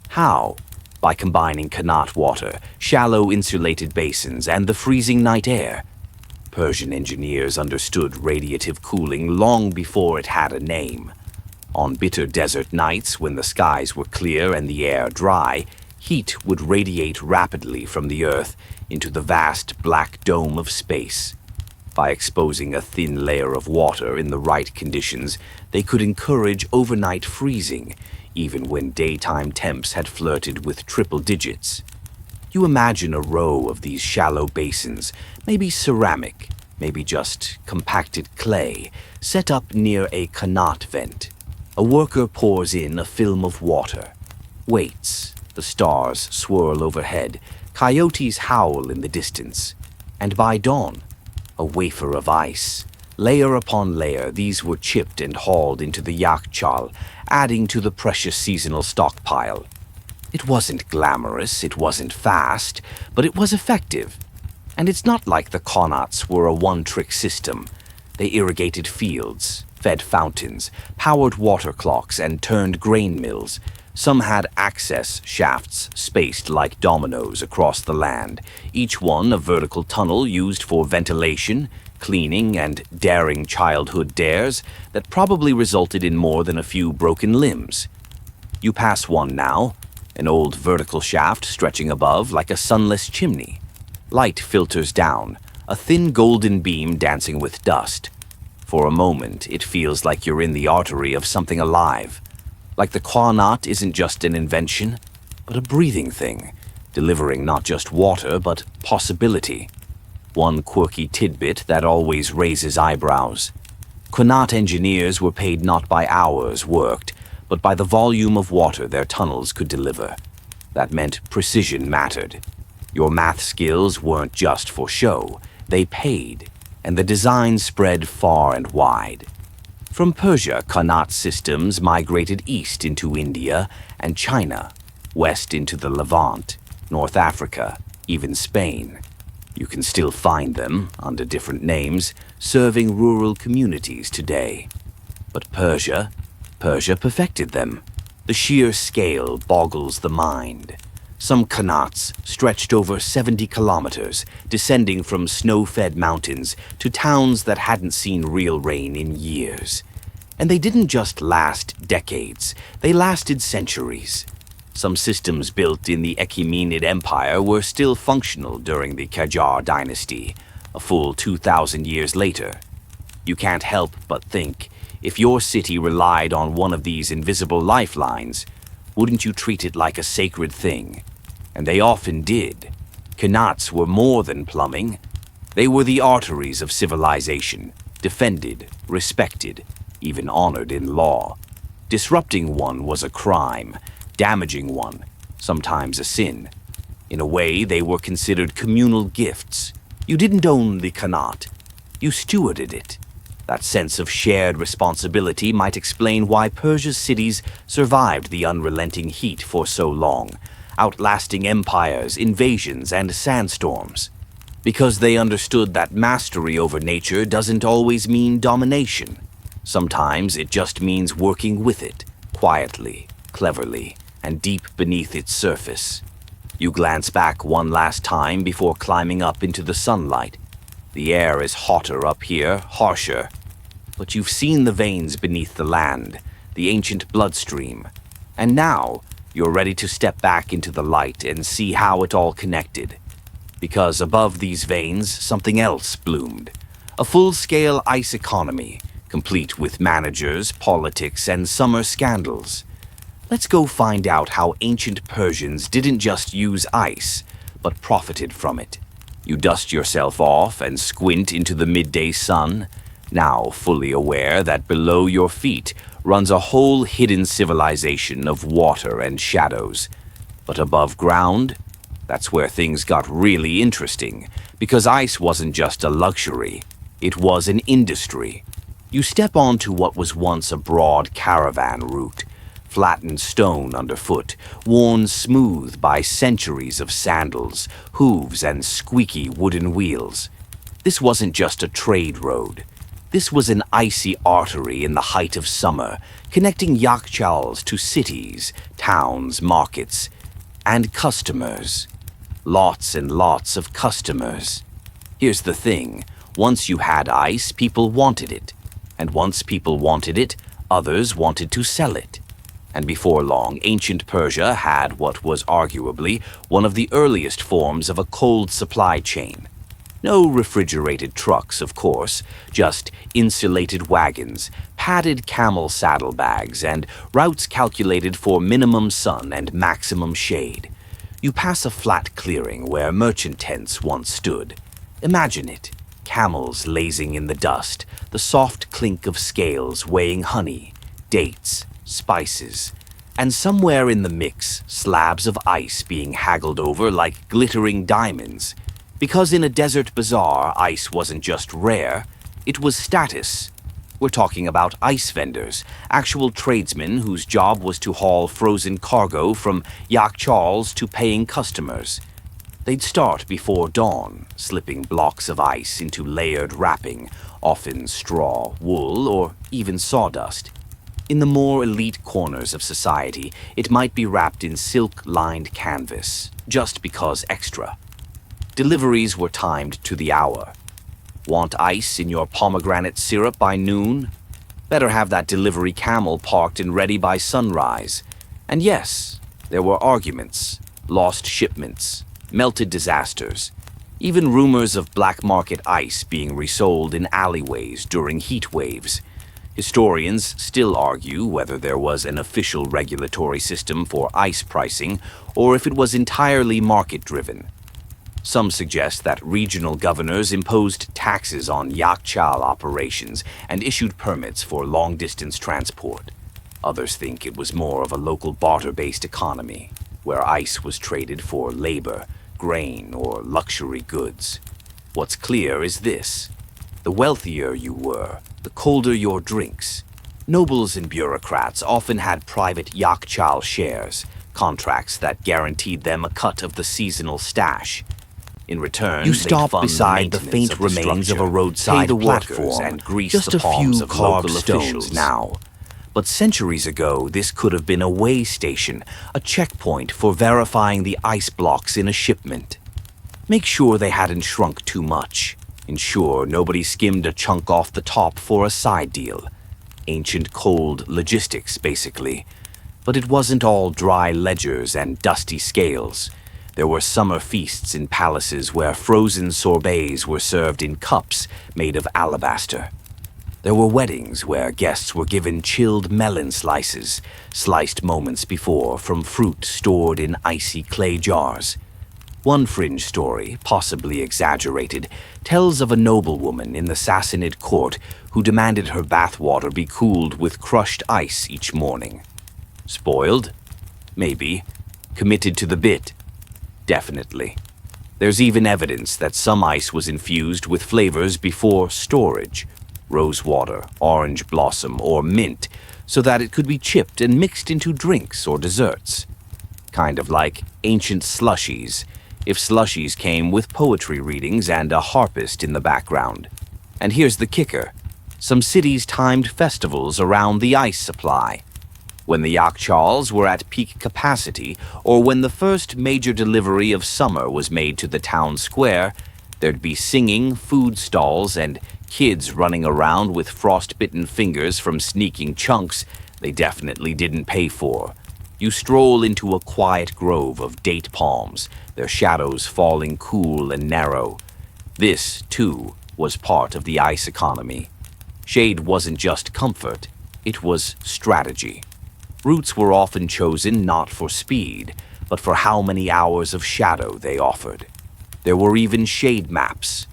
[SPEAKER 2] How? By combining qanat water, shallow insulated basins, and the freezing night air. Persian engineers understood radiative cooling long before it had a name. On bitter desert nights, when the skies were clear and the air dry, heat would radiate rapidly from the earth into the vast black dome of space. By exposing a thin layer of water in the right conditions, they could encourage overnight freezing, even when daytime temps had flirted with triple digits. You imagine a row of these shallow basins, maybe ceramic, maybe just compacted clay, set up near a qanat vent. A worker pours in a film of water, waits, the stars swirl overhead, coyotes howl in the distance, and by dawn, a wafer of ice. Layer upon layer, these were chipped and hauled into the yakhchal, adding to the precious seasonal stockpile. It wasn't glamorous, it wasn't fast, but it was effective. And it's not like the qanats were a one-trick system. They irrigated fields, fed fountains, powered water clocks, and turned grain mills. Some had access shafts spaced like dominoes across the land, each one a vertical tunnel used for ventilation, cleaning, and daring childhood dares that probably resulted in more than a few broken limbs. You pass one now, an old vertical shaft stretching above like a sunless chimney. Light filters down, a thin golden beam dancing with dust. For a moment, it feels like you're in the artery of something alive. Like the qanat isn't just an invention, but a breathing thing, delivering not just water, but possibility. One quirky tidbit that always raises eyebrows. Qanat engineers were paid not by hours worked, but by the volume of water their tunnels could deliver. That meant precision mattered. Your math skills weren't just for show, they paid, and the design spread far and wide. From Persia, qanat systems migrated east into India and China, west into the Levant, North Africa, even Spain. You can still find them, under different names, serving rural communities today. But Persia perfected them. The sheer scale boggles the mind. Some qanats stretched over 70 kilometers, descending from snow-fed mountains to towns that hadn't seen real rain in years. And they didn't just last decades, they lasted centuries. Some systems built in the Achaemenid Empire were still functional during the Qajar dynasty, a full 2,000 years later. You can't help but think, if your city relied on one of these invisible lifelines, wouldn't you treat it like a sacred thing? And they often did. Qanats were more than plumbing. They were the arteries of civilization, defended, respected, even honored in law. Disrupting one was a crime, damaging one, sometimes a sin. In a way, they were considered communal gifts. You didn't own the qanat, you stewarded it. That sense of shared responsibility might explain why Persia's cities survived the unrelenting heat for so long, outlasting empires, invasions, and sandstorms. Because they understood that mastery over nature doesn't always mean domination. Sometimes it just means working with it, quietly, cleverly, and deep beneath its surface. You glance back one last time before climbing up into the sunlight. The air is hotter up here, harsher. But you've seen the veins beneath the land, the ancient bloodstream. And now, you're ready to step back into the light and see how it all connected. Because above these veins, something else bloomed. A full-scale ice economy, complete with managers, politics, and summer scandals. Let's go find out how ancient Persians didn't just use ice, but profited from it. You dust yourself off and squint into the midday sun. now fully aware that below your feet runs a whole hidden civilization of water and shadows. But above ground, that's where things got really interesting, because ice wasn't just a luxury, it was an industry. You step onto what was once a broad caravan route, flattened stone underfoot, worn smooth by centuries of sandals, hooves, and squeaky wooden wheels. This wasn't just a trade road. This was an icy artery in the height of summer, connecting yakhchals to cities, towns, markets, and customers. Lots and lots of customers. Here's the thing, once you had ice, people wanted it. And once people wanted it, others wanted to sell it. And before long, ancient Persia had what was arguably one of the earliest forms of a cold supply chain. No refrigerated trucks, of course, just insulated wagons, padded camel saddlebags, and routes calculated for minimum sun and maximum shade. You pass a flat clearing where merchant tents once stood. Imagine it, camels lazing in the dust, the soft clink of scales weighing honey, dates, spices, and somewhere in the mix, slabs of ice being haggled over like glittering diamonds. Because in a desert bazaar, ice wasn't just rare, it was status. We're talking about ice vendors, actual tradesmen whose job was to haul frozen cargo from yakhchals to paying customers. They'd start before dawn, slipping blocks of ice into layered wrapping, often straw, wool, or even sawdust. In the more elite corners of society, it might be wrapped in silk-lined canvas, just because extra. Deliveries were timed to the hour. Want ice in your pomegranate syrup by noon? Better have that delivery camel parked and ready by sunrise. And yes, there were arguments, lost shipments, melted disasters, even rumors of black market ice being resold in alleyways during heat waves. Historians still argue whether there was an official regulatory system for ice pricing or if it was entirely market-driven. Some suggest that regional governors imposed taxes on yakhchal operations and issued permits for long-distance transport. Others think it was more of a local barter-based economy, where ice was traded for labor, grain, or luxury goods. What's clear is this: the wealthier you were, the colder your drinks. Nobles and bureaucrats often had private yakhchal shares, contracts that guaranteed them a cut of the seasonal stash. In return, You
[SPEAKER 3] they'd
[SPEAKER 2] stop
[SPEAKER 3] fund
[SPEAKER 2] beside the
[SPEAKER 3] maintenance
[SPEAKER 2] faint
[SPEAKER 3] of the
[SPEAKER 2] remains of a
[SPEAKER 3] structure,
[SPEAKER 2] roadside
[SPEAKER 3] pay the
[SPEAKER 2] platform
[SPEAKER 3] workers, and grease
[SPEAKER 2] just
[SPEAKER 3] the
[SPEAKER 2] a
[SPEAKER 3] palms
[SPEAKER 2] few
[SPEAKER 3] of
[SPEAKER 2] carved
[SPEAKER 3] local
[SPEAKER 2] stones
[SPEAKER 3] officials.
[SPEAKER 2] now. But centuries ago, this could have been a way station, a checkpoint for verifying the ice blocks in a shipment. Make sure they hadn't shrunk too much. Ensure nobody skimmed a chunk off the top for a side deal. Ancient cold logistics, basically. But it wasn't all dry ledgers and dusty scales. There were summer feasts in palaces where frozen sorbets were served in cups made of alabaster. There were weddings where guests were given chilled melon slices, sliced moments before from fruit stored in icy clay jars. One fringe story, possibly exaggerated, tells of a noblewoman in the Sassanid court who demanded her bathwater be cooled with crushed ice each morning. Spoiled? Maybe. Committed to the bit? Definitely. There's even evidence that some ice was infused with flavors before storage, rosewater, orange blossom, or mint, so that it could be chipped and mixed into drinks or desserts. Kind of like ancient slushies, if slushies came with poetry readings and a harpist in the background. And here's the kicker: some cities timed festivals around the ice supply. When the yakhchals were at peak capacity, or when the first major delivery of summer was made to the town square, there'd be singing, food stalls, and kids running around with frostbitten fingers from sneaking chunks they definitely didn't pay for. You stroll into a quiet grove of date palms, their shadows falling cool and narrow. This, too, was part of the ice economy. Shade wasn't just comfort, it was strategy. Routes were often chosen not for speed, but for how many hours of shadow they offered. There were even shade maps.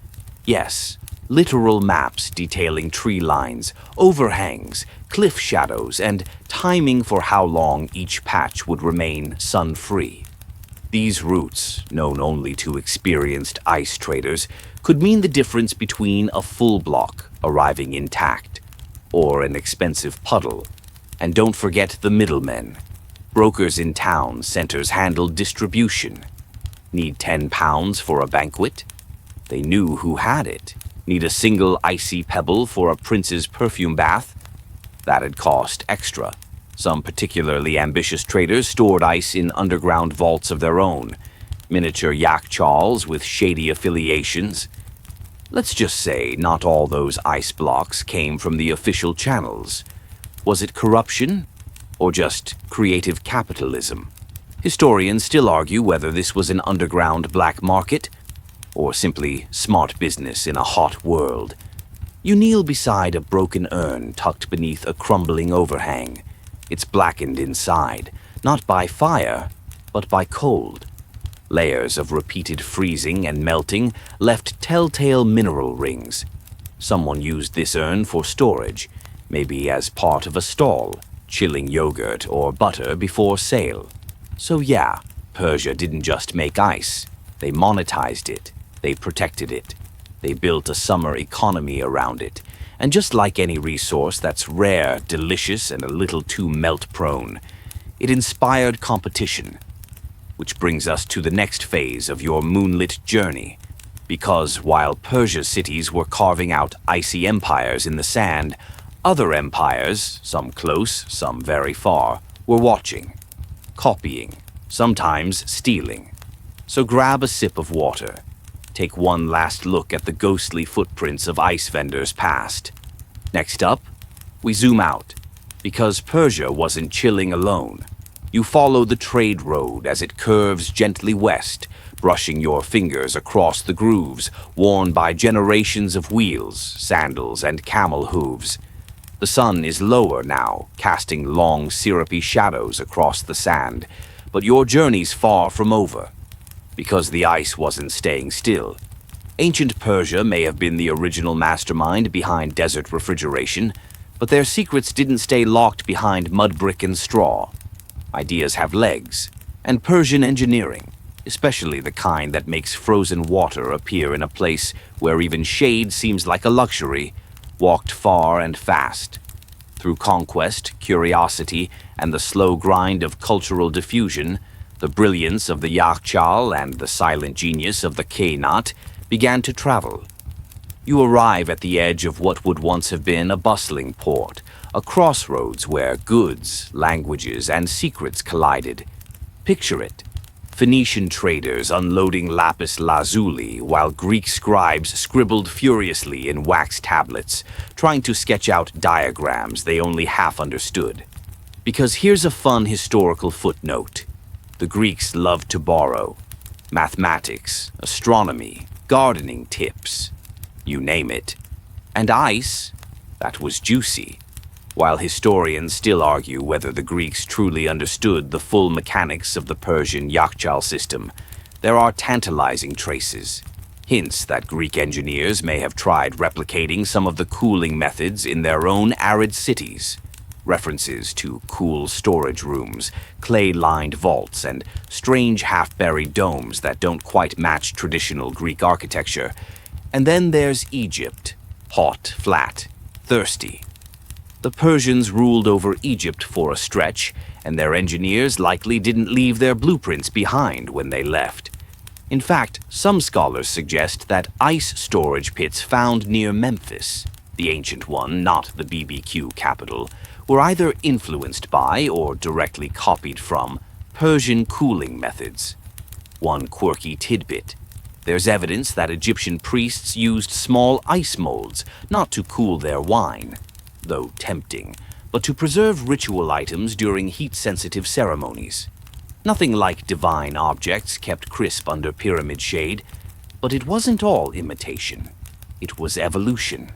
[SPEAKER 2] Yes, Literal maps detailing tree lines, overhangs, cliff shadows, and timing for how long each patch would remain sun-free. These routes, known only to experienced ice traders, could mean the difference between a full block arriving intact or an expensive puddle. And don't forget the middlemen. Brokers in town centers handled distribution. Need 10 pounds for a banquet? They knew who had it. Need a single icy pebble for a prince's perfume bath? That'd cost extra. Some particularly ambitious traders stored ice in underground vaults of their own, miniature yak chawls with shady affiliations. Let's just say not all those ice blocks came from the official channels. Was it corruption or just creative capitalism? Historians still argue whether this was an underground black market or simply smart business in a hot world. You kneel beside a broken urn tucked beneath a crumbling overhang. It's blackened inside, not by fire, but by cold. Layers of repeated freezing and melting left telltale mineral rings. Someone used this urn for storage, maybe as part of a stall, chilling yogurt or butter before sale. So yeah, Persia didn't just make ice. They monetized it. They protected it. They built a summer economy around it. And just like any resource that's rare, delicious, and a little too melt-prone, it inspired competition. Which brings us to the next phase of your moonlit journey. Because while Persia's cities were carving out icy empires in the sand, other empires, some close, some very far, were watching, copying, sometimes stealing. So grab a sip of water. Take one last look at the ghostly footprints of ice vendors past. Next up, we zoom out, because Persia wasn't chilling alone. You follow the trade road as it curves gently west, brushing your fingers across the grooves worn by generations of wheels, sandals, and camel hooves. The sun is lower now, casting long, syrupy shadows across the sand, but your journey's far from over. Because the ice wasn't staying still. Ancient Persia may have been the original mastermind behind desert refrigeration, but their secrets didn't stay locked behind mud brick and straw. Ideas have legs, and Persian engineering, especially the kind that makes frozen water appear in a place where even shade seems like a luxury, walked far and fast. Through conquest, curiosity, and the slow grind of cultural diffusion, the brilliance of the Yakhchal and the silent genius of the Kainat began to travel. You arrive at the edge of what would once have been a bustling port, a crossroads where goods, languages, and secrets collided. Picture it. Phoenician traders unloading lapis lazuli while Greek scribes scribbled furiously in wax tablets, trying to sketch out diagrams they only half understood. Because here's a fun historical footnote. The Greeks loved to borrow. Mathematics, astronomy, gardening tips, you name it. And ice, that was juicy. While historians still argue whether the Greeks truly understood the full mechanics of the Persian Yakhchal system, there are tantalizing traces. Hints that Greek engineers may have tried replicating some of the cooling methods in their own arid cities. References to cool storage rooms, clay-lined vaults, and strange half-buried domes that don't quite match traditional Greek architecture. And then there's Egypt. Hot, flat, thirsty. The Persians ruled over Egypt for a stretch, and their engineers likely didn't leave their blueprints behind when they left. In fact, some scholars suggest that ice storage pits found near Memphis, the ancient one, not the BBQ capital, were either influenced by or directly copied from Persian cooling methods. One quirky tidbit. There's evidence that Egyptian priests used small ice molds not to cool their wine, though tempting, but to preserve ritual items during heat-sensitive ceremonies. Nothing like divine objects kept crisp under pyramid shade, but it wasn't all imitation. It was evolution.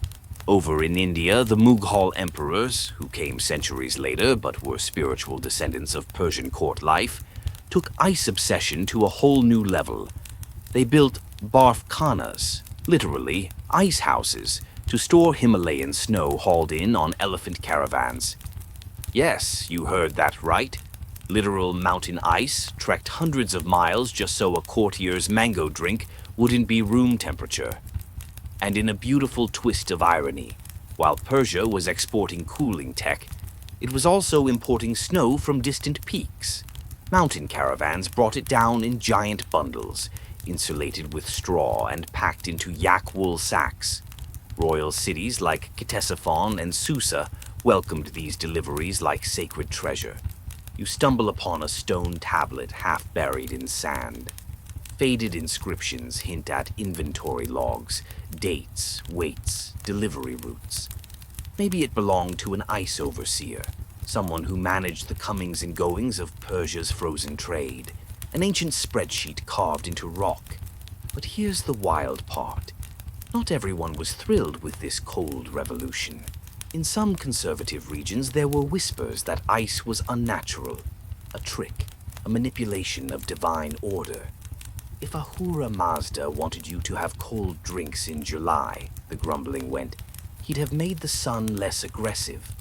[SPEAKER 2] Over in India, the Mughal emperors, who came centuries later but were spiritual descendants of Persian court life, took ice obsession to a whole new level. They built barf khanas, Literally, ice houses to store Himalayan snow hauled in on elephant caravans. Yes, you heard that right. Literal mountain ice trekked hundreds of miles just so a courtier's mango drink wouldn't be room temperature. And in a beautiful twist of irony, while Persia was exporting cooling tech, it was also importing snow from distant peaks. Mountain caravans brought it down in giant bundles, insulated with straw and packed into yak wool sacks. Royal cities like Ctesiphon and Susa welcomed these deliveries like sacred treasure. You stumble upon a stone tablet half buried in sand. Faded inscriptions hint at inventory logs, dates, weights, delivery routes. Maybe it belonged to an ice overseer, someone who managed the comings and goings of Persia's frozen trade, an ancient spreadsheet carved into rock. But here's the wild part. Not everyone was thrilled with this cold revolution. In some conservative regions, there were whispers that ice was unnatural, a trick, a manipulation of divine order. If Ahura Mazda wanted you to have cold drinks in July, the grumbling went, he'd have made the sun less aggressive.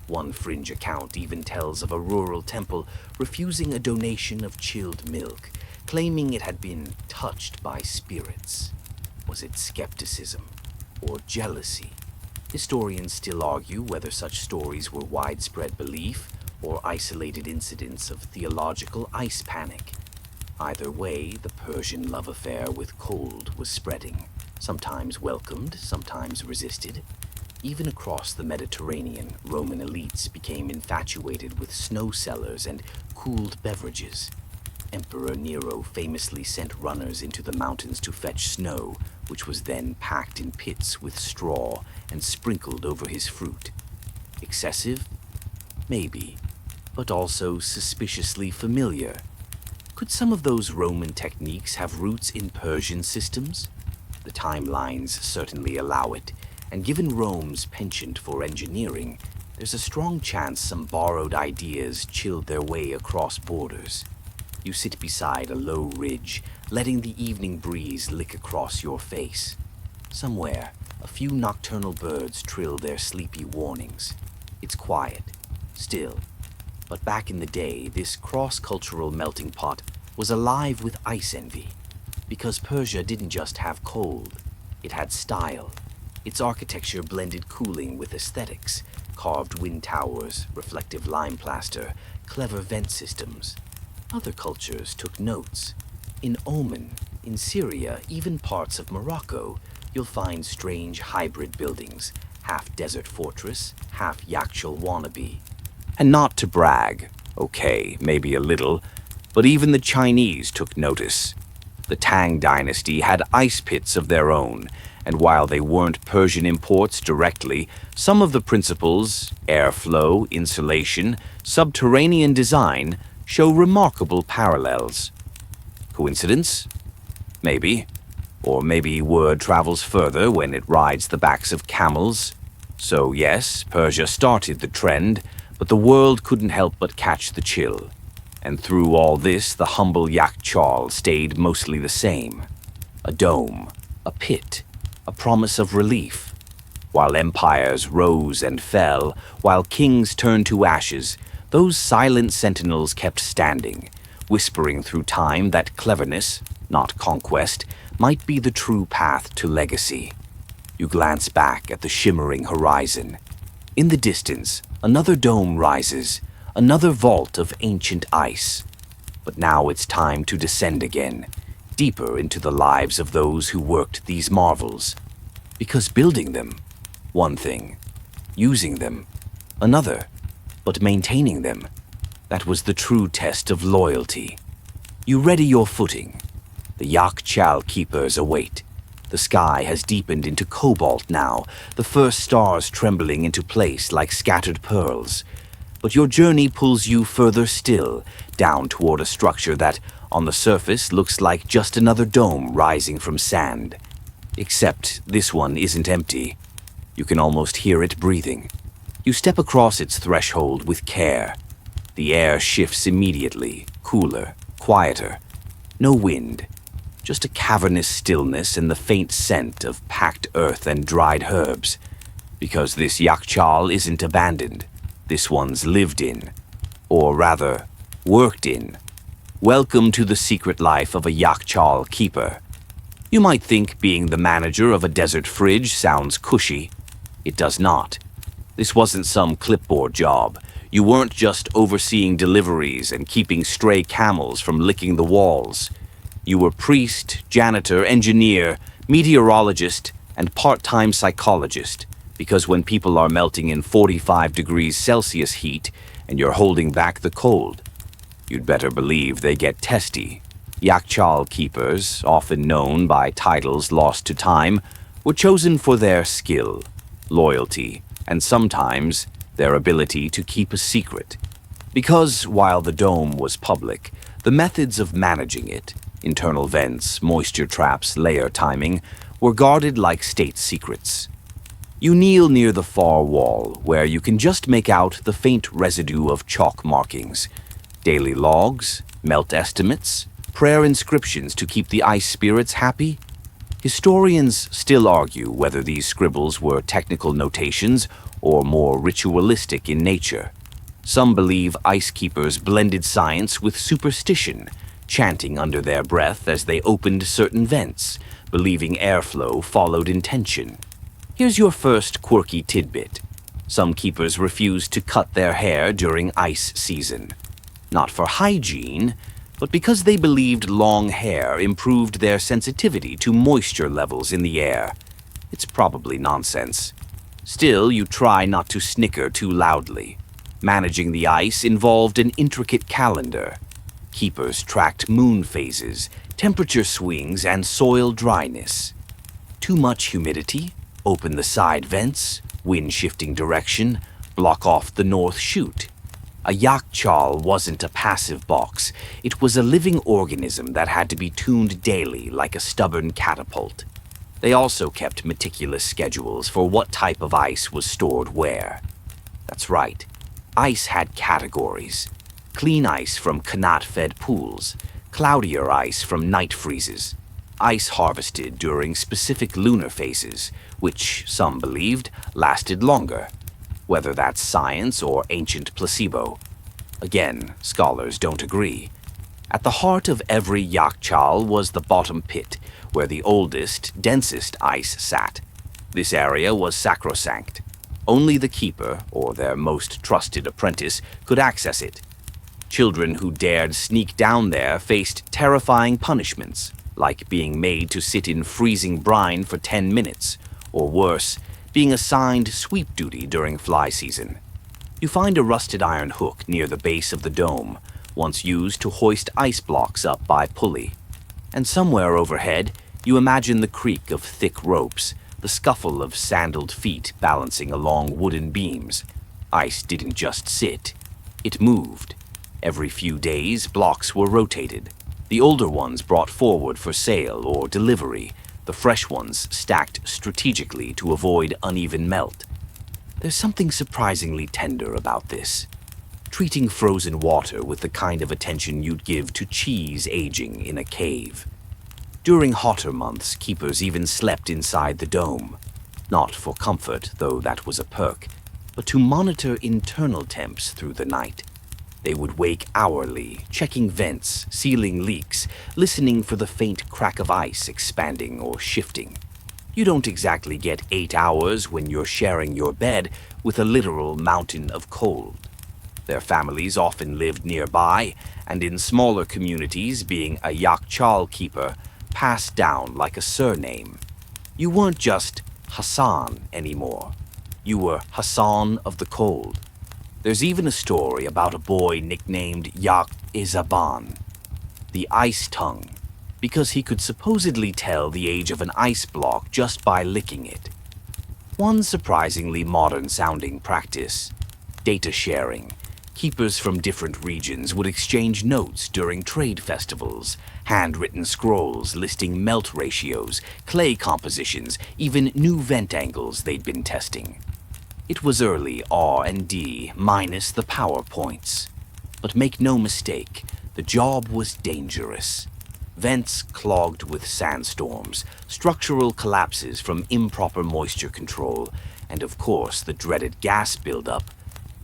[SPEAKER 2] One fringe account even tells of a rural temple refusing a donation of chilled milk, claiming it had been touched by spirits. Was it skepticism or jealousy? Historians still argue whether such stories were widespread belief or isolated incidents of theological ice panic. Either way, the Persian love affair with cold was spreading, sometimes welcomed, sometimes resisted. Even across the Mediterranean, Roman elites became infatuated with snow cellars and cooled beverages. Emperor Nero famously sent runners into the mountains to fetch snow, which was then packed in pits with straw and sprinkled over his fruit. Excessive? Maybe, but also suspiciously familiar. Could some of those Roman techniques have roots in Persian systems? The timelines certainly allow it, and given Rome's penchant for engineering, there's a strong chance some borrowed ideas chilled their way across borders. You sit beside a low ridge, letting the evening breeze lick across your face. Somewhere, a few nocturnal birds trill their sleepy warnings. It's quiet, still. But back in the day, this cross-cultural melting pot was alive with ice envy. Because Persia didn't just have cold, it had style. Its architecture blended cooling with aesthetics, carved wind towers, reflective lime plaster, clever vent systems. Other cultures took notes. In Oman, in Syria, even parts of Morocco, you'll find strange hybrid buildings, half desert fortress, half Yakshal wannabe. And not to brag, okay, maybe a little, but even the Chinese took notice. The Tang dynasty had ice pits of their own, and while they weren't Persian imports directly, some of the principles, airflow, insulation, subterranean design, show remarkable parallels. Coincidence? Maybe. Or maybe word travels further when it rides the backs of camels. So yes, Persia started the trend, but the world couldn't help but catch the chill. And through all this, the humble Yakchal stayed mostly the same. A dome, a pit, a promise of relief. While empires rose and fell, while kings turned to ashes, those silent sentinels kept standing, whispering through time that cleverness, not conquest, might be the true path to legacy. You glance back at the shimmering horizon. In the distance, another dome rises, another vault of ancient ice. But now it's time to descend again, deeper into the lives of those who worked these marvels. Because building them, one thing. Using them, another. But maintaining them, that was the true test of loyalty. You ready your footing. The Yakchal keepers await. The sky has deepened into cobalt now, the first stars trembling into place like scattered pearls. But your journey pulls you further still, down toward a structure that, on the surface, looks like just another dome rising from sand. Except this one isn't empty. You can almost hear it breathing. You step across its threshold with care. The air shifts immediately, cooler, quieter. No wind, Just a cavernous stillness and the faint scent of packed earth and dried herbs. Because this yakchal isn't abandoned. This one's lived in. Or rather, worked in. Welcome to the secret life of a yakchal keeper. You might think being the manager of a desert fridge sounds cushy. It does not. This wasn't some clipboard job. You weren't just overseeing deliveries and keeping stray camels from licking the walls. You were priest, janitor, engineer, meteorologist, and part-time psychologist, because when people are melting in 45 degrees Celsius heat and you're holding back the cold, you'd better believe they get testy. Yakchal keepers, often known by titles lost to time, were chosen for their skill, loyalty, and sometimes their ability to keep a secret. Because while the dome was public, the methods of managing it, internal vents, moisture traps, layer timing, were guarded like state secrets. You kneel near the far wall, where you can just make out the faint residue of chalk markings, daily logs, melt estimates, prayer inscriptions to keep the ice spirits happy. Historians still argue whether these scribbles were technical notations or more ritualistic in nature. Some believe ice keepers blended science with superstition, chanting under their breath as they opened certain vents, believing airflow followed intention. Here's your first quirky tidbit. Some keepers refused to cut their hair during ice season. Not for hygiene, but because they believed long hair improved their sensitivity to moisture levels in the air. It's probably nonsense. Still, you try not to snicker too loudly. Managing the ice involved an intricate calendar. Keepers tracked moon phases, temperature swings, and soil dryness. Too much humidity? Open the side vents, wind shifting direction, block off the north chute. A yakchal wasn't a passive box. It was a living organism that had to be tuned daily like a stubborn catapult. They also kept meticulous schedules for what type of ice was stored where. That's right. Ice had categories. Clean ice from kanat-fed pools, cloudier ice from night freezes, ice harvested during specific lunar phases, which, some believed, lasted longer. Whether that's science or ancient placebo. Again, scholars don't agree. At the heart of every yakchal was the bottom pit, where the oldest, densest ice sat. This area was sacrosanct. Only the keeper, or their most trusted apprentice, could access it. Children who dared sneak down there faced terrifying punishments, like being made to sit in freezing brine for 10 minutes, or worse, being assigned sweep duty during fly season. You find a rusted iron hook near the base of the dome, once used to hoist ice blocks up by pulley. And somewhere overhead, you imagine the creak of thick ropes, the scuffle of sandaled feet balancing along wooden beams. Ice didn't just sit, it moved. Every few days, blocks were rotated. The older ones brought forward for sale or delivery, the fresh ones stacked strategically to avoid uneven melt. There's something surprisingly tender about this. Treating frozen water with the kind of attention you'd give to cheese aging in a cave. During hotter months, keepers even slept inside the dome. Not for comfort, though that was a perk, but to monitor internal temps through the night. They would wake hourly, checking vents, sealing leaks, listening for the faint crack of ice expanding or shifting. You don't exactly get 8 hours when you're sharing your bed with a literal mountain of cold. Their families often lived nearby, and in smaller communities, being a yakchal keeper passed down like a surname. You weren't just Hassan anymore. You were Hassan of the Cold. There's even a story about a boy nicknamed Yak Izaban, the Ice Tongue, because he could supposedly tell the age of an ice block just by licking it. One surprisingly modern-sounding practice, data sharing. Keepers from different regions would exchange notes during trade festivals, handwritten scrolls listing melt ratios, clay compositions, even new vent angles they'd been testing. It was early R&D minus the PowerPoints. But make no mistake, the job was dangerous. Vents clogged with sandstorms, structural collapses from improper moisture control, and of course the dreaded gas buildup.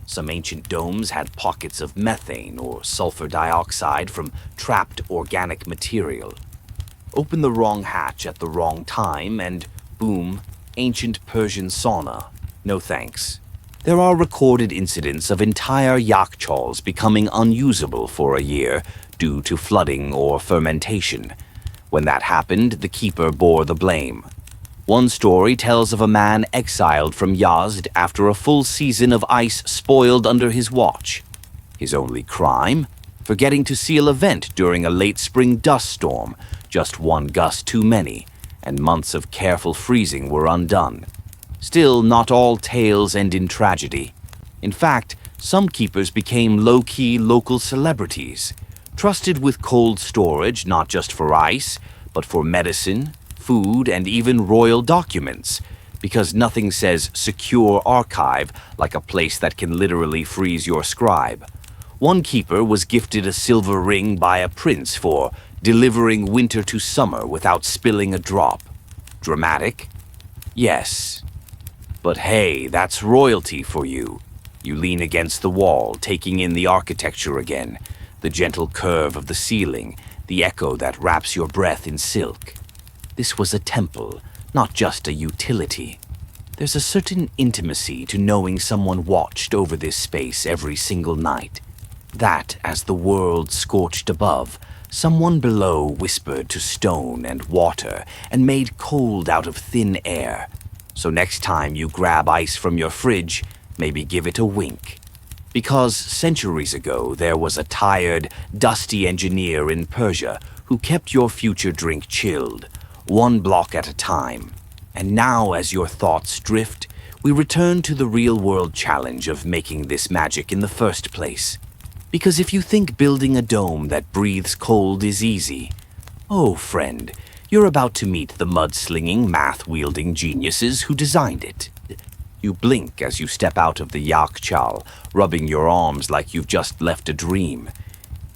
[SPEAKER 2] Some ancient domes had pockets of methane or sulfur dioxide from trapped organic material. Open the wrong hatch at the wrong time and, boom, ancient Persian sauna. No thanks. There are recorded incidents of entire yakhchals becoming unusable for a year due to flooding or fermentation. When that happened, the keeper bore the blame. One story tells of a man exiled from Yazd after a full season of ice spoiled under his watch. His only crime? Forgetting to seal a vent during a late spring dust storm, just one gust too many, and months of careful freezing were undone. Still, not all tales end in tragedy. In fact, some keepers became low-key local celebrities, trusted with cold storage not just for ice, but for medicine, food, and even royal documents, because nothing says secure archive like a place that can literally freeze your scribe. One keeper was gifted a silver ring by a prince for delivering winter to summer without spilling a drop. Dramatic? Yes. But hey, that's royalty for you. You lean against the wall, taking in the architecture again, the gentle curve of the ceiling, the echo that wraps your breath in silk. This was a temple, not just a utility. There's a certain intimacy to knowing someone watched over this space every single night. That, as the world scorched above, someone below whispered to stone and water and made cold out of thin air. So next time you grab ice from your fridge, maybe give it a wink. Because centuries ago there was a tired, dusty engineer in Persia who kept your future drink chilled, one block at a time. And now, as your thoughts drift, we return to the real-world challenge of making this magic in the first place. Because if you think building a dome that breathes cold is easy, oh, friend, you're about to meet the mud-slinging, math-wielding geniuses who designed it. You blink as you step out of the yakhchal, rubbing your arms like you've just left a dream.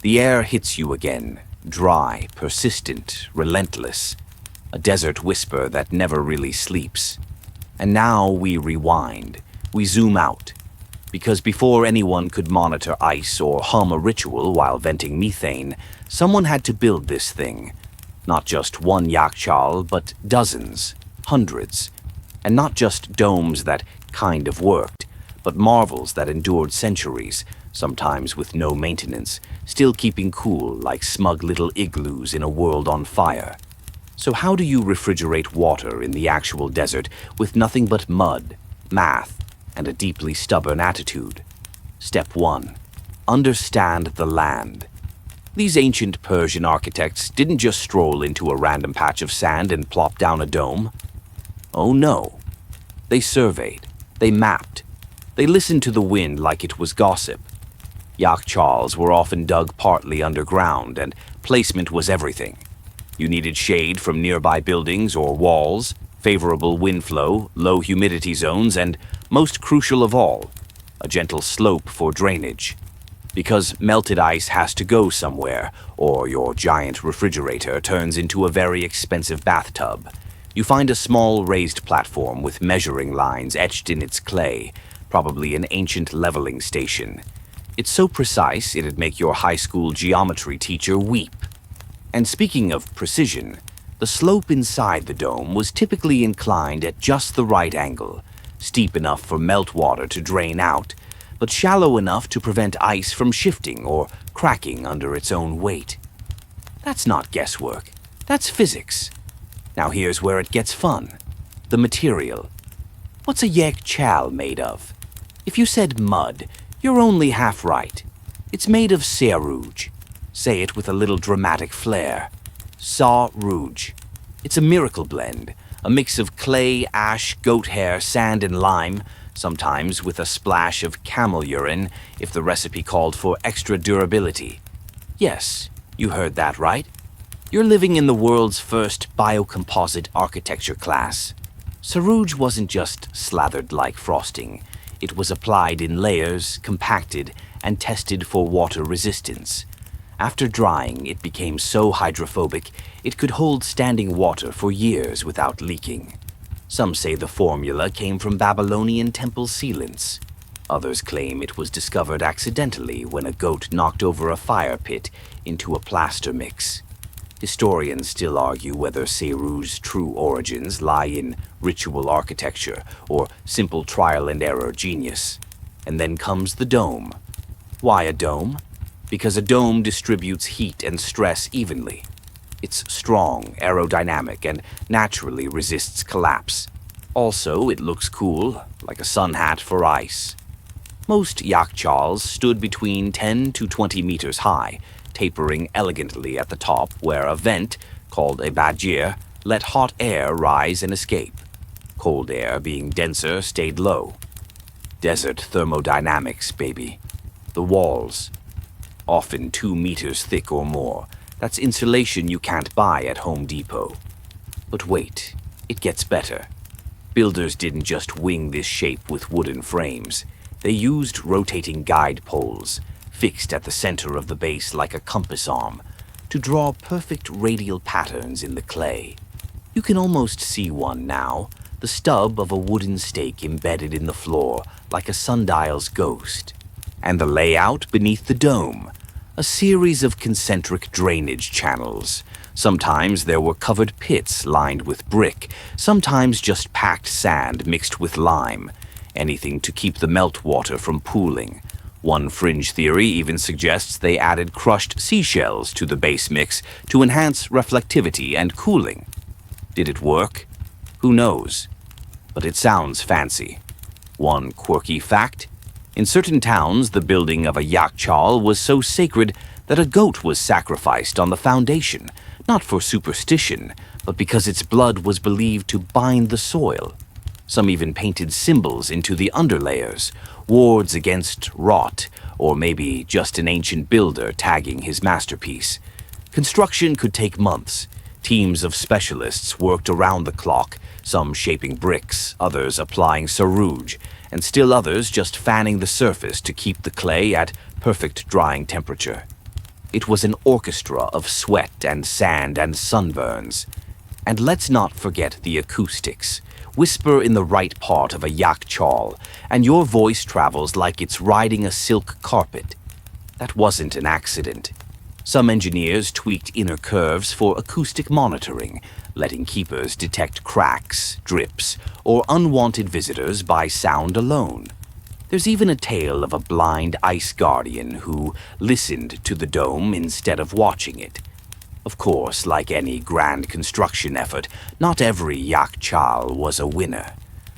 [SPEAKER 2] The air hits you again, dry, persistent, relentless. A desert whisper that never really sleeps. And now we rewind. We zoom out. Because before anyone could monitor ice or hum a ritual while venting methane, someone had to build this thing. Not just one yakhchal, but dozens, hundreds. And not just domes that kind of worked, but marvels that endured centuries, sometimes with no maintenance, still keeping cool like smug little igloos in a world on fire. So how do you refrigerate water in the actual desert with nothing but mud, math, and a deeply stubborn attitude? Step 1. Understand the land. These ancient Persian architects didn't just stroll into a random patch of sand and plop down a dome. Oh no. They surveyed. They mapped. They listened to the wind like it was gossip. Yakhchals were often dug partly underground, and placement was everything. You needed shade from nearby buildings or walls, favorable wind flow, low humidity zones, and, most crucial of all, a gentle slope for drainage. Because melted ice has to go somewhere, or your giant refrigerator turns into a very expensive bathtub. You find a small raised platform with measuring lines etched in its clay, probably an ancient leveling station. It's so precise it'd make your high school geometry teacher weep. And speaking of precision, the slope inside the dome was typically inclined at just the right angle, steep enough for meltwater to drain out, but shallow enough to prevent ice from shifting or cracking under its own weight. That's not guesswork. That's physics. Now here's where it gets fun. The material. What's a yakhchal made of? If you said mud, you're only half right. It's made of sarouge. Say it with a little dramatic flair. Sarouge. It's a miracle blend, a mix of clay, ash, goat hair, sand, and lime, sometimes with a splash of camel urine if the recipe called for extra durability. Yes, you heard that right. You're living in the world's first biocomposite architecture class. Sarouge wasn't just slathered like frosting. It was applied in layers, compacted, and tested for water resistance. After drying, it became so hydrophobic it could hold standing water for years without leaking. Some say the formula came from Babylonian temple sealants. Others claim it was discovered accidentally when a goat knocked over a fire pit into a plaster mix. Historians still argue whether Seru's true origins lie in ritual architecture or simple trial and error genius. And then comes the dome. Why a dome? Because a dome distributes heat and stress evenly. It's strong, aerodynamic, and naturally resists collapse. Also, it looks cool, like a sun hat for ice. Most yakhchals stood between 10 to 20 meters high, tapering elegantly at the top where a vent, called a bajir, let hot air rise and escape. Cold air, being denser, stayed low. Desert thermodynamics, baby. The walls, often 2 meters thick or more. That's insulation you can't buy at Home Depot. But wait, it gets better. Builders didn't just wing this shape with wooden frames. They used rotating guide poles, fixed at the center of the base like a compass arm, to draw perfect radial patterns in the clay. You can almost see one now, the stub of a wooden stake embedded in the floor like a sundial's ghost. And the layout beneath the dome, a series of concentric drainage channels. Sometimes there were covered pits lined with brick, sometimes just packed sand mixed with lime, anything to keep the meltwater from pooling. One fringe theory even suggests they added crushed seashells to the base mix to enhance reflectivity and cooling. Did it work? Who knows? But it sounds fancy. One quirky fact: in certain towns, the building of a yakhchal was so sacred that a goat was sacrificed on the foundation, not for superstition, but because its blood was believed to bind the soil. Some even painted symbols into the underlayers, wards against rot, or maybe just an ancient builder tagging his masterpiece. Construction could take months. Teams of specialists worked around the clock, some shaping bricks, others applying sarouge, and still others just fanning the surface to keep the clay at perfect drying temperature. It was an orchestra of sweat and sand and sunburns. And let's not forget the acoustics. Whisper in the right part of a yakhchal, and your voice travels like it's riding a silk carpet. That wasn't an accident. Some engineers tweaked inner curves for acoustic monitoring, letting keepers detect cracks, drips, or unwanted visitors by sound alone. There's even a tale of a blind ice guardian who listened to the dome instead of watching it. Of course, like any grand construction effort, not every yakhchal was a winner.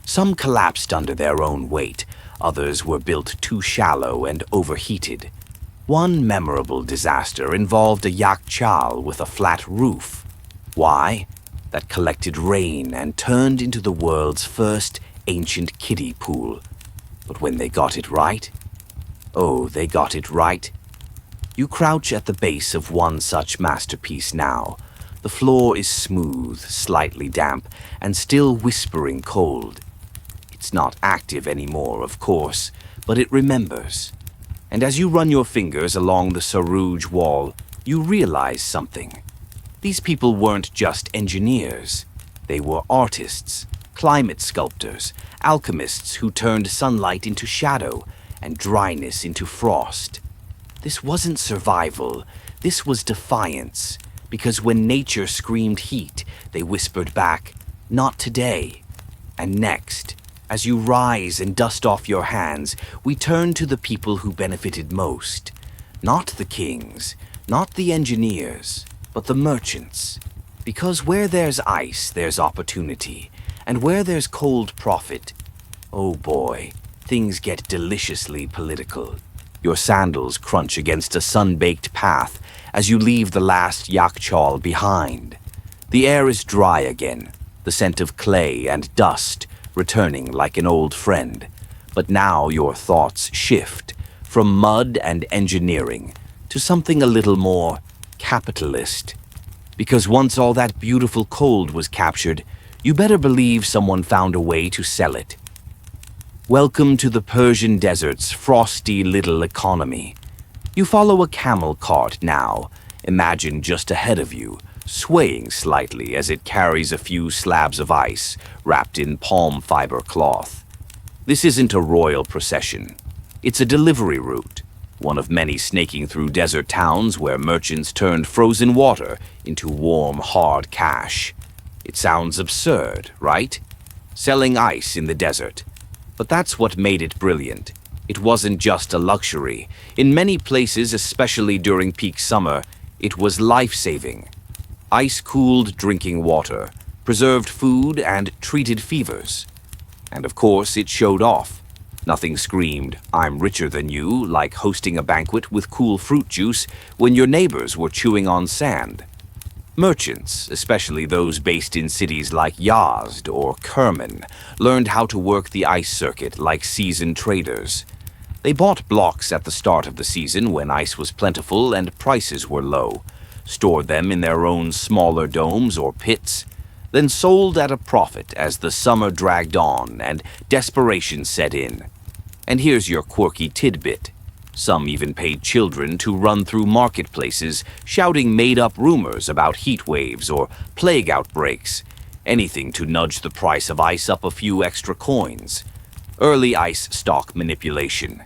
[SPEAKER 2] Some collapsed under their own weight, others were built too shallow and overheated. One memorable disaster involved a yakhchal with a flat roof. Why? That collected rain and turned into the world's first ancient kiddie pool. But when they got it right, oh, they got it right. You crouch at the base of one such masterpiece now. The floor is smooth, slightly damp, and still whispering cold. It's not active anymore, of course, but it remembers. And as you run your fingers along the sarouge wall, you realize something. These people weren't just engineers. They were artists, climate sculptors, alchemists who turned sunlight into shadow and dryness into frost. This wasn't survival, this was defiance, because when nature screamed heat, they whispered back, "Not today." And next, as you rise and dust off your hands, we turn to the people who benefited most. Not the kings, not the engineers, but the merchants. Because where there's ice, there's opportunity, and where there's cold profit, oh boy, things get deliciously political. Your sandals crunch against a sun-baked path as you leave the last yakhchal behind. The air is dry again, the scent of clay and dust returning like an old friend. But now your thoughts shift from mud and engineering to something a little more capitalist. Because once all that beautiful cold was captured, you better believe someone found a way to sell it. Welcome to the Persian desert's frosty little economy. You follow a camel cart now, imagine just ahead of you, swaying slightly as it carries a few slabs of ice wrapped in palm fiber cloth. This isn't a royal procession. It's a delivery route, one of many snaking through desert towns where merchants turned frozen water into warm, hard cash. It sounds absurd, right? Selling ice in the desert. But that's what made it brilliant. It wasn't just a luxury. In many places, especially during peak summer, it was life-saving. Ice-cooled drinking water, preserved food, and treated fevers. And of course, it showed off. Nothing screamed, "I'm richer than you," like hosting a banquet with cool fruit juice when your neighbors were chewing on sand. Merchants, especially those based in cities like Yazd or Kerman, learned how to work the ice circuit like seasoned traders. They bought blocks at the start of the season when ice was plentiful and prices were low, stored them in their own smaller domes or pits, then sold at a profit as the summer dragged on and desperation set in. And here's your quirky tidbit. Some even paid children to run through marketplaces shouting made-up rumors about heat waves or plague outbreaks, anything to nudge the price of ice up a few extra coins. Early ice stock manipulation.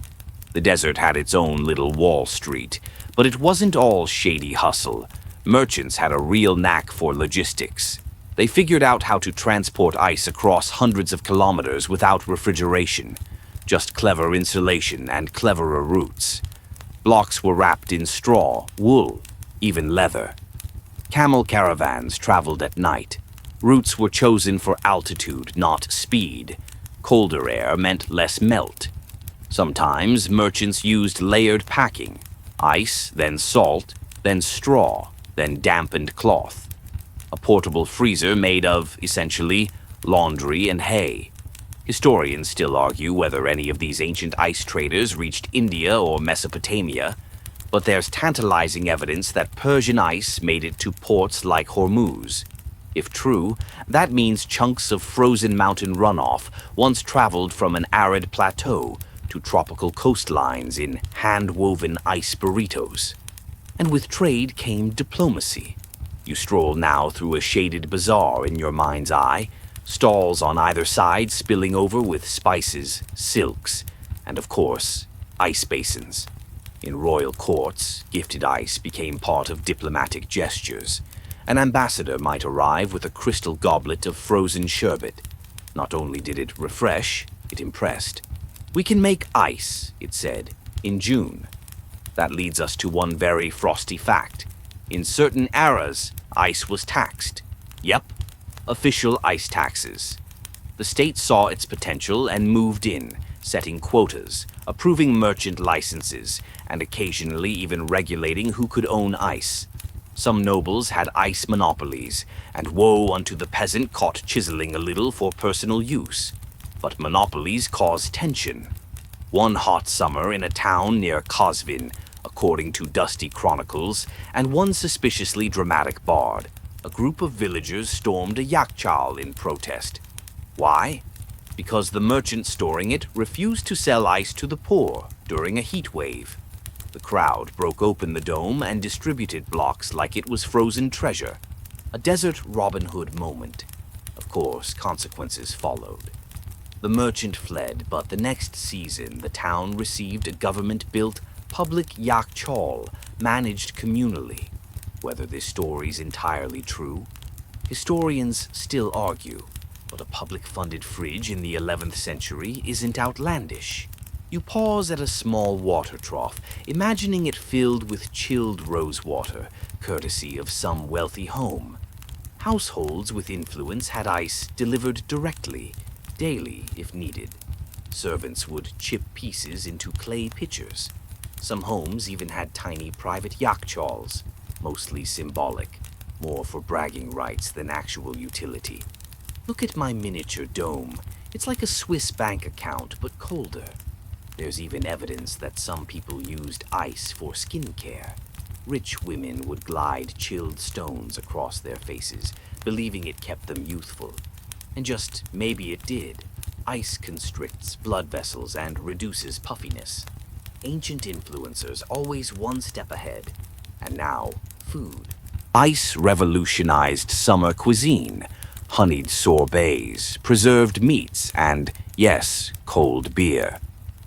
[SPEAKER 2] The desert had its own little Wall Street, but it wasn't all shady hustle. Merchants had a real knack for logistics. They figured out how to transport ice across hundreds of kilometers without refrigeration. Just clever insulation and cleverer routes. Blocks were wrapped in straw, wool, even leather. Camel caravans traveled at night. Routes were chosen for altitude, not speed. Colder air meant less melt. Sometimes merchants used layered packing. Ice, then salt, then straw, then dampened cloth. A portable freezer made of, essentially, laundry and hay. Historians still argue whether any of these ancient ice traders reached India or Mesopotamia, but there's tantalizing evidence that Persian ice made it to ports like Hormuz. If true, that means chunks of frozen mountain runoff once traveled from an arid plateau to tropical coastlines in hand-woven ice burritos. And with trade came diplomacy. You stroll now through a shaded bazaar in your mind's eye, stalls on either side spilling over with spices, silks, and of course, ice basins. In royal courts, gifted ice became part of diplomatic gestures. An ambassador might arrive with a crystal goblet of frozen sherbet. Not only did it refresh, it impressed. "We can make ice," it said, "in June." That leads us to one very frosty fact. In certain eras, ice was taxed. Yep, official ice taxes. The state saw its potential and moved in, setting quotas, approving merchant licenses, and occasionally even regulating who could own ice. Some nobles had ice monopolies, and woe unto the peasant caught chiseling a little for personal use. But monopolies cause tension. One hot summer in a town near Kazvin, according to dusty chronicles, and one suspiciously dramatic bard, a group of villagers stormed a yakchal in protest. Why? Because the merchant storing it refused to sell ice to the poor during a heat wave. The crowd broke open the dome and distributed blocks like it was frozen treasure. A desert Robin Hood moment. Of course, consequences followed. The merchant fled, but the next season the town received a government-built public yakchal managed communally. Whether this story's entirely true, historians still argue, but a public-funded fridge in the 11th century isn't outlandish. You pause at a small water trough, imagining it filled with chilled rose water, courtesy of some wealthy home. Households with influence had ice delivered directly, daily if needed. Servants would chip pieces into clay pitchers. Some homes even had tiny private yakchals, mostly symbolic, more for bragging rights than actual utility. Look at my miniature dome. It's like a Swiss bank account, but colder. There's even evidence that some people used ice for skincare. Rich women would glide chilled stones across their faces, believing it kept them youthful. And just maybe it did. Ice constricts blood vessels and reduces puffiness. Ancient influencers always one step ahead. And now, food. Ice revolutionized summer cuisine. Honeyed sorbets, preserved meats, and, yes, cold beer.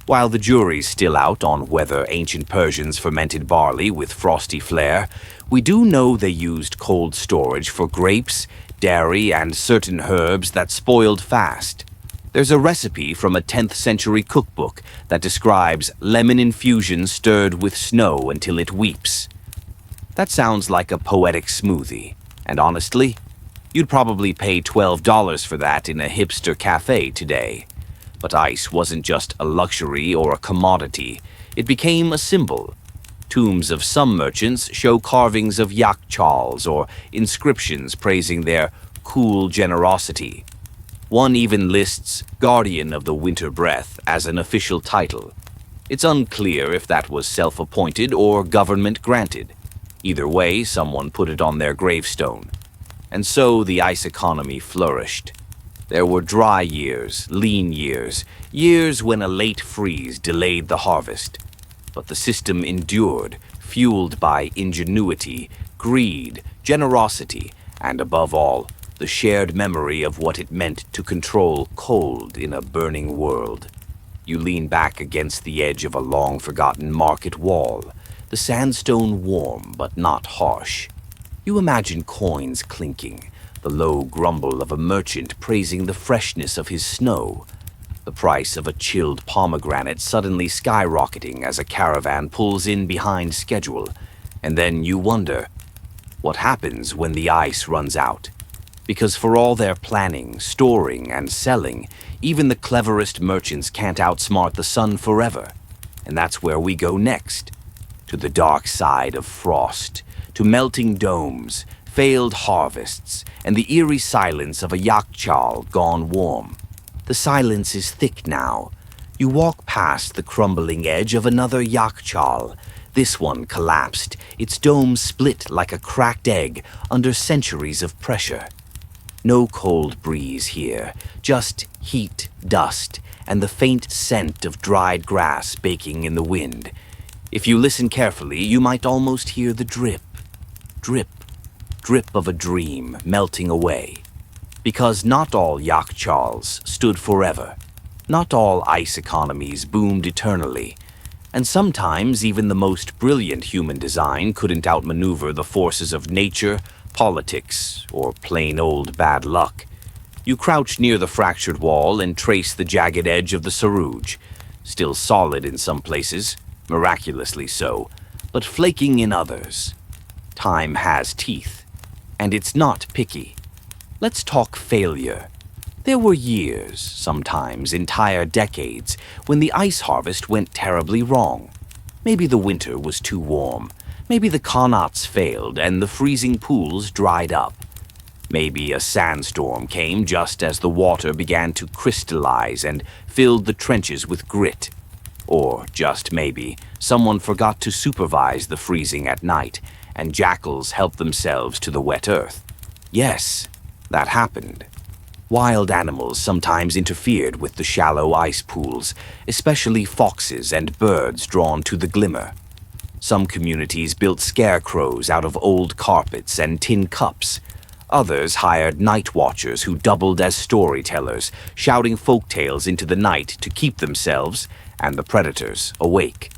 [SPEAKER 2] While the jury's still out on whether ancient Persians fermented barley with frosty flair, we do know they used cold storage for grapes, dairy, and certain herbs that spoiled fast. There's a recipe from a 10th century cookbook that describes lemon infusion stirred with snow until it weeps. That sounds like a poetic smoothie, and honestly, you'd probably pay $12 for that in a hipster cafe today. But ice wasn't just a luxury or a commodity, it became a symbol. Tombs of some merchants show carvings of yak chawls or inscriptions praising their cool generosity. One even lists Guardian of the Winter Breath as an official title. It's unclear if that was self-appointed or government-granted. Either way, someone put it on their gravestone. And so the ice economy flourished. There were dry years, lean years, years when a late freeze delayed the harvest. But the system endured, fueled by ingenuity, greed, generosity, and above all, the shared memory of what it meant to control cold in a burning world. You lean back against the edge of a long-forgotten market wall, the sandstone warm but not harsh. You imagine coins clinking, the low grumble of a merchant praising the freshness of his snow, the price of a chilled pomegranate suddenly skyrocketing as a caravan pulls in behind schedule, and then you wonder, what happens when the ice runs out? Because for all their planning, storing, and selling, even the cleverest merchants can't outsmart the sun forever. And that's where we go next, to the dark side of frost, to melting domes, failed harvests, and the eerie silence of a yak chawl gone warm. The silence is thick now. You walk past the crumbling edge of another yak chawl. This one collapsed, its dome split like a cracked egg under centuries of pressure. No cold breeze here, just heat, dust, and the faint scent of dried grass baking in the wind. If you listen carefully, you might almost hear the drip, drip, drip of a dream melting away. Because not all yak chawls stood forever. Not all ice economies boomed eternally. And sometimes even the most brilliant human design couldn't outmaneuver the forces of nature, politics, or plain old bad luck. You crouch near the fractured wall and trace the jagged edge of the sarouj, still solid in some places, miraculously so, but flaking in others. Time has teeth, and it's not picky. Let's talk failure. There were years, sometimes entire decades, when the ice harvest went terribly wrong. Maybe the winter was too warm. Maybe the connaughts failed and the freezing pools dried up. Maybe a sandstorm came just as the water began to crystallize and filled the trenches with grit. Or, just maybe, someone forgot to supervise the freezing at night, and jackals helped themselves to the wet earth. Yes, that happened. Wild animals sometimes interfered with the shallow ice pools, especially foxes and birds drawn to the glimmer. Some communities built scarecrows out of old carpets and tin cups. Others hired night watchers who doubled as storytellers, shouting folk tales into the night to keep themselves and the predators awake.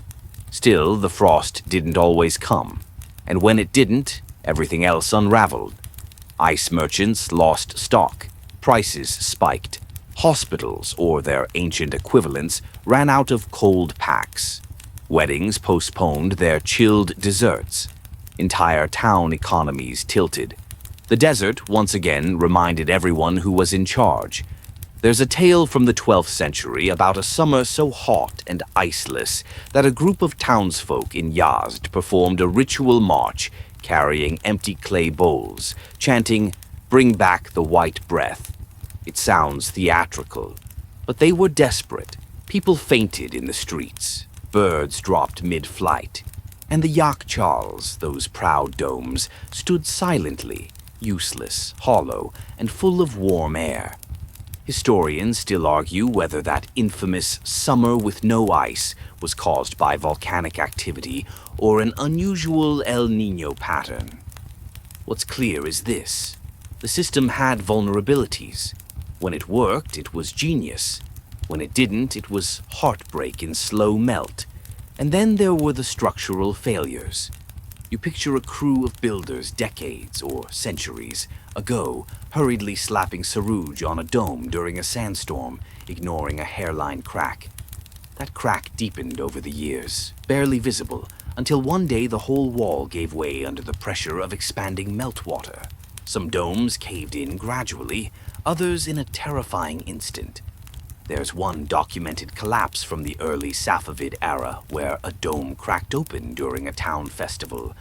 [SPEAKER 2] Still, the frost didn't always come, and when it didn't, everything else unraveled. Ice merchants lost stock, prices spiked, hospitals, or their ancient equivalents, ran out of cold packs. Weddings postponed their chilled desserts. Entire town economies tilted. The desert once again reminded everyone who was in charge. There's a tale from the 12th century about a summer so hot and iceless that a group of townsfolk in Yazd performed a ritual march carrying empty clay bowls, chanting, "Bring back the white breath." It sounds theatrical, but they were desperate. People fainted in the streets. Birds dropped mid-flight. And the yak chawls, those proud domes, stood silently, useless, hollow, and full of warm air. Historians still argue whether that infamous summer with no ice was caused by volcanic activity or an unusual El Niño pattern. What's clear is this: the system had vulnerabilities. When it worked, it was genius. When it didn't, it was heartbreak in slow melt. And then there were the structural failures. You picture a crew of builders decades or centuries ago hurriedly slapping sarouge on a dome during a sandstorm, ignoring a hairline crack. That crack deepened over the years, barely visible, until one day the whole wall gave way under the pressure of expanding meltwater. Some domes caved in gradually, others in a terrifying instant. There's one documented collapse from the early Safavid era where a dome cracked open during a town festival.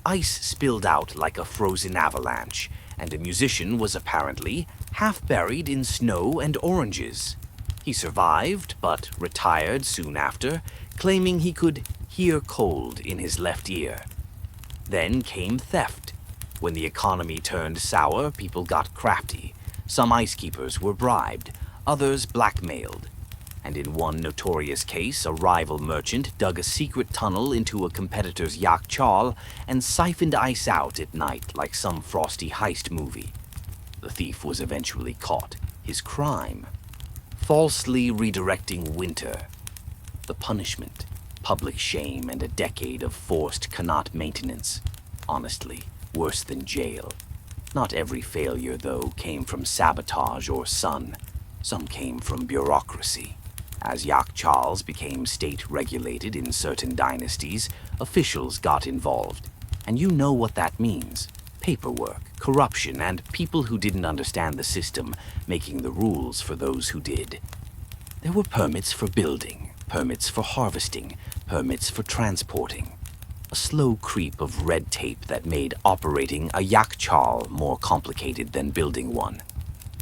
[SPEAKER 2] Ice spilled out like a frozen avalanche, and a musician was apparently half buried in snow and oranges. He survived, but retired soon after, claiming he could hear cold in his left ear. Then came theft. When the economy turned sour, people got crafty. Some ice keepers were bribed, others blackmailed. And in one notorious case, a rival merchant dug a secret tunnel into a competitor's yak chal and siphoned ice out at night like some frosty heist movie. The thief was eventually caught. His crime: falsely redirecting winter. The punishment: public shame and a decade of forced Qanat maintenance. Honestly, worse than jail. Not every failure, though, came from sabotage or sun. Some came from bureaucracy. As yak chals became state-regulated in certain dynasties, officials got involved. And you know what that means: paperwork, corruption, and people who didn't understand the system making the rules for those who did. There were permits for building, permits for harvesting, permits for transporting. A slow creep of red tape that made operating a yak chal more complicated than building one.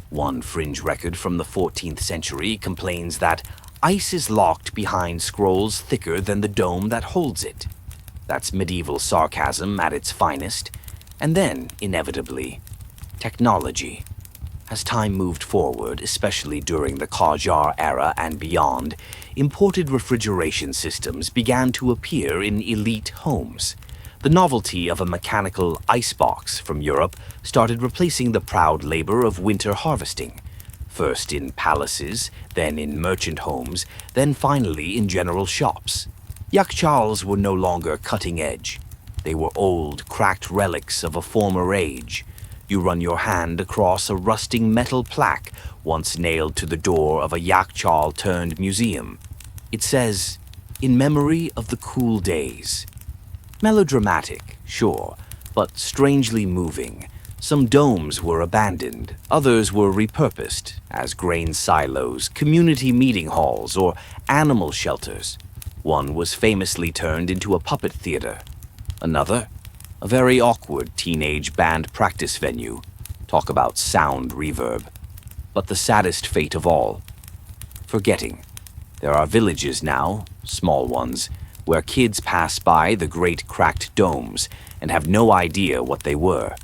[SPEAKER 2] One fringe record from the 14th century complains that ice is locked behind scrolls thicker than the dome that holds it. That's medieval sarcasm at its finest. And then, inevitably, technology. As time moved forward, especially during the Qajar era and beyond, imported refrigeration systems began to appear in elite homes. The novelty of a mechanical icebox from Europe started replacing the proud labor of winter harvesting. First in palaces, then in merchant homes, then finally in general shops. Yak chals were no longer cutting edge. They were old, cracked relics of a former age. You run your hand across a rusting metal plaque once nailed to the door of a yak chal turned museum. It says, "In memory of the cool days." Melodramatic, sure, but strangely moving. Some domes were abandoned, others were repurposed as grain silos, community meeting halls, or animal shelters. One was famously turned into a puppet theater. Another, a very awkward teenage band practice venue. Talk about sound reverb. But the saddest fate of all: forgetting. There are villages now, small ones, where kids pass by the great cracked domes and have no idea what they were.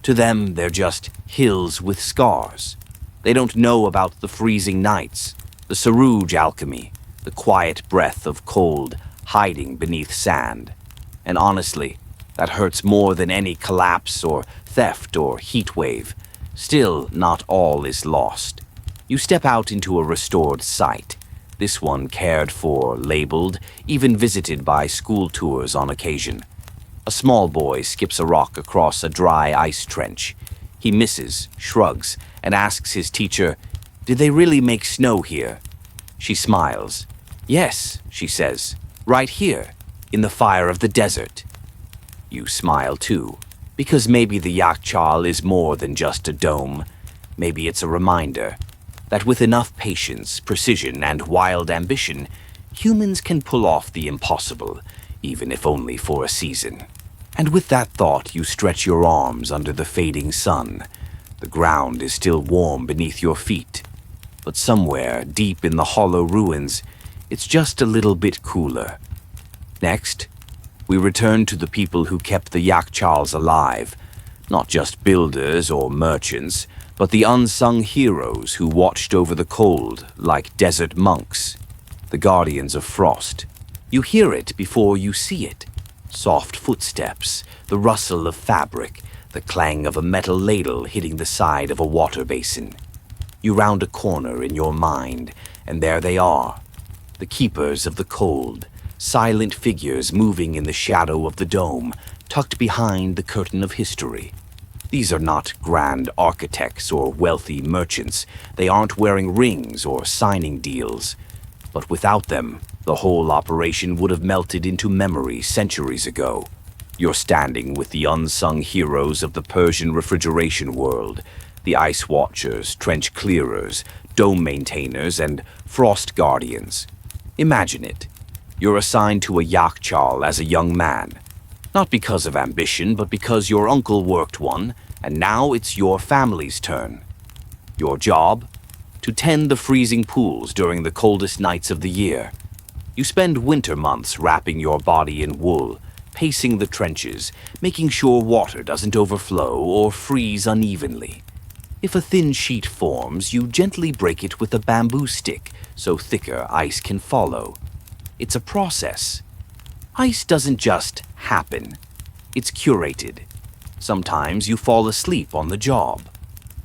[SPEAKER 2] To them, they're just hills with scars. They don't know about the freezing nights, the sarouge alchemy, the quiet breath of cold hiding beneath sand. And honestly, that hurts more than any collapse or theft or heat wave. Still, not all is lost. You step out into a restored site. This one cared for, labeled, even visited by school tours on occasion. A small boy skips a rock across a dry ice trench. He misses, shrugs, and asks his teacher, "Did they really make snow here?" She smiles. "Yes," she says, "right here, in the fire of the desert." You smile too, because maybe the yak chal is more than just a dome. Maybe it's a reminder that with enough patience, precision, and wild ambition, humans can pull off the impossible, even if only for a season. And with that thought, you stretch your arms under the fading sun. The ground is still warm beneath your feet, but somewhere deep in the hollow ruins, it's just a little bit cooler. Next, we return to the people who kept the yak chals alive, not just builders or merchants, but the unsung heroes who watched over the cold like desert monks, the guardians of frost. You hear it before you see it. Soft footsteps, the rustle of fabric, the clang of a metal ladle hitting the side of a water basin. You round a corner in your mind, and there they are, the keepers of the cold, silent figures moving in the shadow of the dome, tucked behind the curtain of history. These are not grand architects or wealthy merchants. They aren't wearing rings or signing deals. But without them, the whole operation would have melted into memory centuries ago. You're standing with the unsung heroes of the Persian refrigeration world, the ice watchers, trench clearers, dome maintainers, and frost guardians. Imagine it. You're assigned to a yakchal as a young man. Not because of ambition, but because your uncle worked one, and now it's your family's turn. Your job? To tend the freezing pools during the coldest nights of the year. You spend winter months wrapping your body in wool, pacing the trenches, making sure water doesn't overflow or freeze unevenly. If a thin sheet forms, you gently break it with a bamboo stick so thicker ice can follow. It's a process. Ice doesn't just happen. It's curated. Sometimes you fall asleep on the job.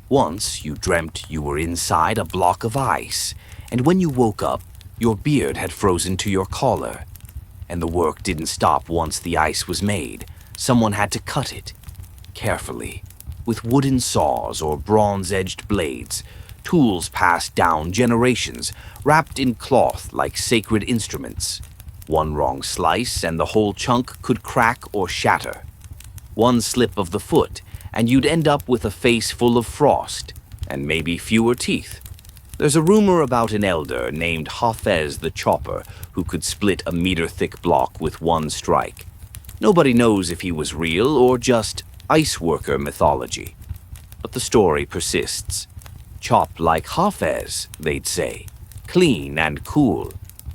[SPEAKER 2] Once you dreamt you were inside a block of ice, and when you woke up, your beard had frozen to your collar. And the work didn't stop once the ice was made. Someone had to cut it. Carefully. With wooden saws or bronze-edged blades, tools passed down generations, wrapped in cloth like sacred instruments. One wrong slice and the whole chunk could crack or shatter. One slip of the foot, and you'd end up with a face full of frost, and maybe fewer teeth. There's a rumor about an elder named Hafez the Chopper who could split a meter-thick block with one strike. Nobody knows if he was real or just ice worker mythology. But the story persists. Chop like Hafez, they'd say. Clean and cool.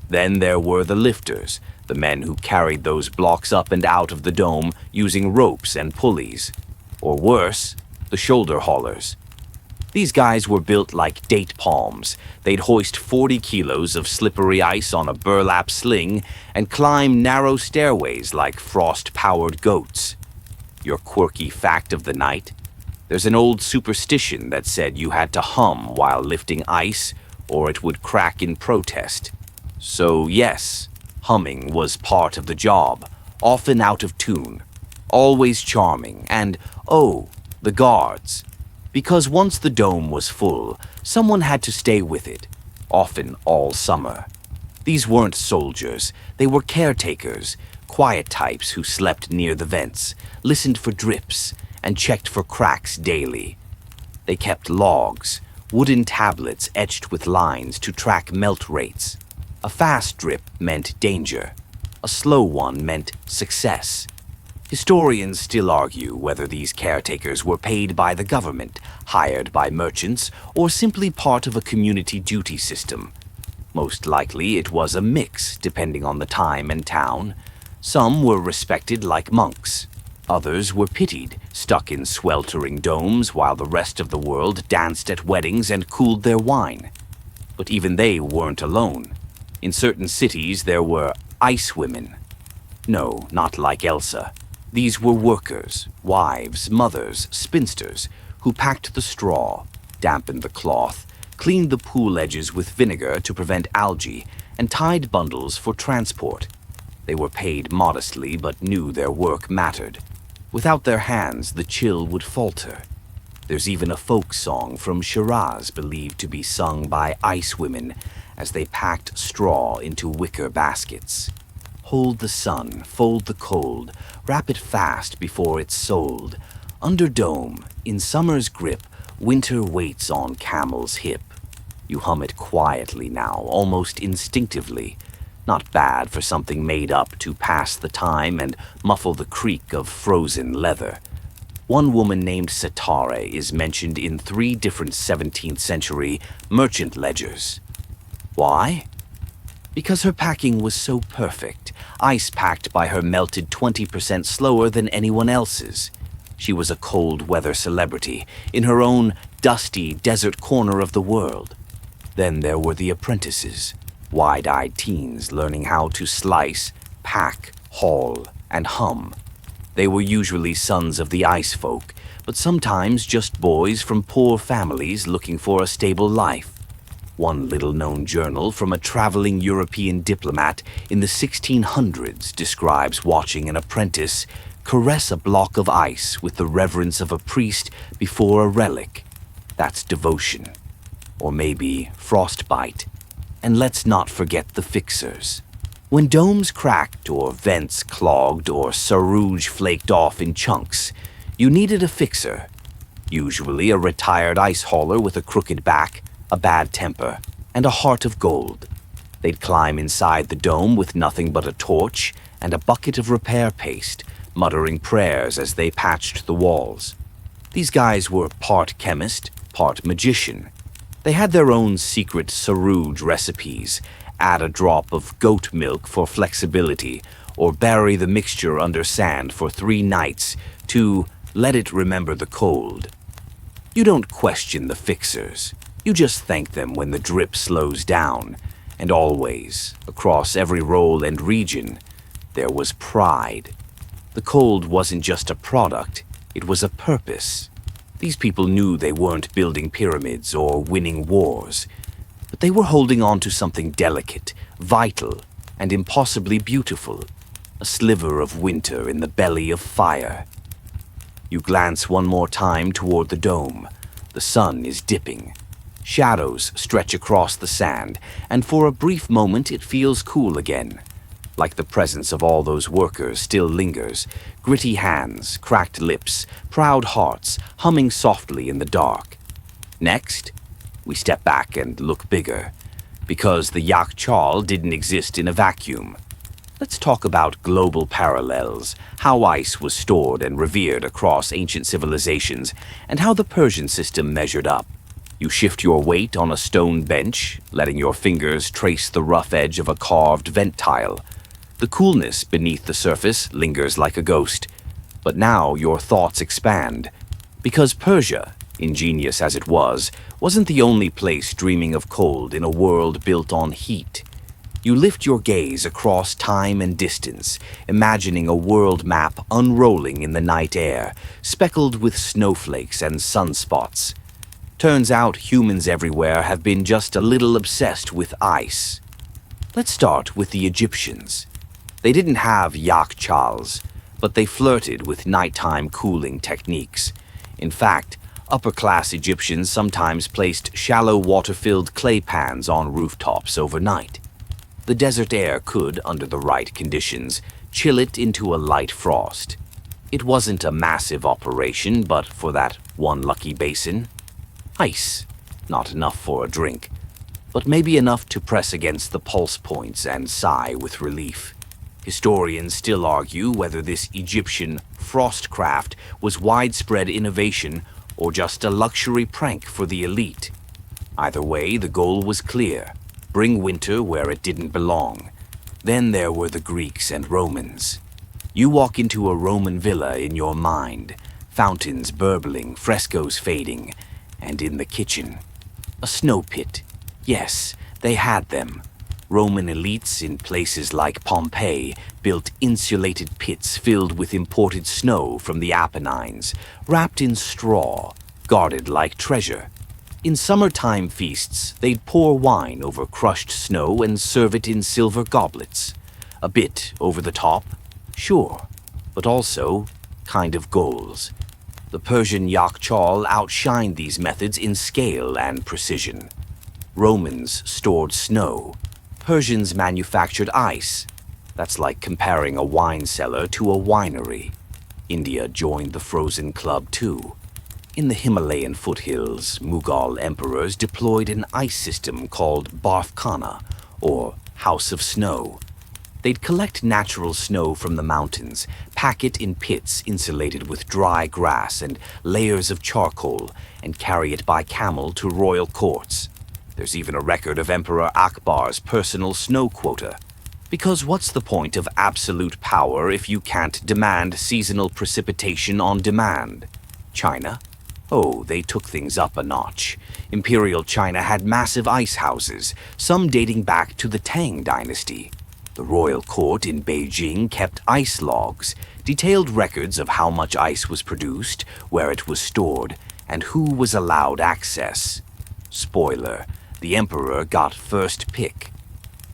[SPEAKER 2] Then there were the lifters, the men who carried those blocks up and out of the dome using ropes and pulleys. Or worse, the shoulder haulers. These guys were built like date palms. They'd hoist 40 kilos of slippery ice on a burlap sling and climb narrow stairways like frost-powered goats. Your quirky fact of the night? There's an old superstition that said you had to hum while lifting ice or it would crack in protest. So yes, humming was part of the job, often out of tune, always charming, and oh, the guards. Because once the dome was full, someone had to stay with it, often all summer. These weren't soldiers, they were caretakers, quiet types who slept near the vents, listened for drips, and checked for cracks daily. They kept logs, wooden tablets etched with lines to track melt rates. A fast drip meant danger. A slow one meant success. Historians still argue whether these caretakers were paid by the government, hired by merchants, or simply part of a community duty system. Most likely it was a mix, depending on the time and town. Some were respected like monks. Others were pitied, stuck in sweltering domes while the rest of the world danced at weddings and cooled their wine. But even they weren't alone. In certain cities there were ice women. No, not like Elsa. These were workers, wives, mothers, spinsters, who packed the straw, dampened the cloth, cleaned the pool edges with vinegar to prevent algae, and tied bundles for transport. They were paid modestly but knew their work mattered. Without their hands, the chill would falter. There's even a folk song from Shiraz believed to be sung by ice women as they packed straw into wicker baskets. Hold the sun, fold the cold, wrap it fast before it's sold. Under dome, in summer's grip, winter waits on camel's hip. You hum it quietly now, almost instinctively. Not bad for something made up to pass the time and muffle the creak of frozen leather. One woman named Satare is mentioned in 3 different 17th century merchant ledgers. Why? Because her packing was so perfect, ice packed by her melted 20% slower than anyone else's. She was a cold weather celebrity in her own dusty desert corner of the world. Then there were the apprentices, wide-eyed teens learning how to slice, pack, haul, and hum. They were usually sons of the ice folk, but sometimes just boys from poor families looking for a stable life. One little-known journal from a traveling European diplomat in the 1600s describes watching an apprentice caress a block of ice with the reverence of a priest before a relic. That's devotion. Or maybe frostbite. And let's not forget the fixers. When domes cracked or vents clogged or sarouge flaked off in chunks, you needed a fixer. Usually a retired ice hauler with a crooked back, a bad temper, and a heart of gold. They'd climb inside the dome with nothing but a torch and a bucket of repair paste, muttering prayers as they patched the walls. These guys were part chemist, part magician. They had their own secret sarouge recipes. Add a drop of goat milk for flexibility, or bury the mixture under sand for 3 nights to let it remember the cold. You don't question the fixers. You just thank them when the drip slows down. And always, across every role and region, there was pride. The cold wasn't just a product, it was a purpose. These people knew they weren't building pyramids or winning wars, but they were holding on to something delicate, vital, and impossibly beautiful, a sliver of winter in the belly of fire. You glance one more time toward the dome. The sun is dipping. Shadows stretch across the sand, and for a brief moment it feels cool again. Like the presence of all those workers still lingers, gritty hands, cracked lips, proud hearts, humming softly in the dark. Next, we step back and look bigger, because the Yakchal didn't exist in a vacuum. Let's talk about global parallels, how ice was stored and revered across ancient civilizations, and how the Persian system measured up. You shift your weight on a stone bench, letting your fingers trace the rough edge of a carved vent tile. The coolness beneath the surface lingers like a ghost. But now your thoughts expand. Because Persia, ingenious as it was, wasn't the only place dreaming of cold in a world built on heat. You lift your gaze across time and distance, imagining a world map unrolling in the night air, speckled with snowflakes and sunspots. Turns out humans everywhere have been just a little obsessed with ice. Let's start with the Egyptians. They didn't have Yakchals, but they flirted with nighttime cooling techniques. In fact, upper-class Egyptians sometimes placed shallow water-filled clay pans on rooftops overnight. The desert air could, under the right conditions, chill it into a light frost. It wasn't a massive operation, but for that one lucky basin, ice, not enough for a drink, but maybe enough to press against the pulse points and sigh with relief. Historians still argue whether this Egyptian frostcraft was widespread innovation or just a luxury prank for the elite. Either way, the goal was clear: bring winter where it didn't belong. Then there were the Greeks and Romans. You walk into a Roman villa in your mind, fountains burbling, frescoes fading, and in the kitchen, a snow pit. Yes, they had them. Roman elites in places like Pompeii built insulated pits filled with imported snow from the Apennines, wrapped in straw, guarded like treasure. In summertime feasts, they'd pour wine over crushed snow and serve it in silver goblets. A bit over the top, sure, but also kind of goals. The Persian Yakchal outshined these methods in scale and precision. Romans stored snow. Persians manufactured ice. That's like comparing a wine cellar to a winery. India joined the frozen club too. In the Himalayan foothills, Mughal emperors deployed an ice system called Barfkhana, or House of Snow. They'd collect natural snow from the mountains, pack it in pits insulated with dry grass and layers of charcoal, and carry it by camel to royal courts. There's even a record of Emperor Akbar's personal snow quota. Because what's the point of absolute power if you can't demand seasonal precipitation on demand? China? Oh, they took things up a notch. Imperial China had massive ice houses, some dating back to the Tang dynasty. The royal court in Beijing kept ice logs, detailed records of how much ice was produced, where it was stored, and who was allowed access. Spoiler, the emperor got first pick.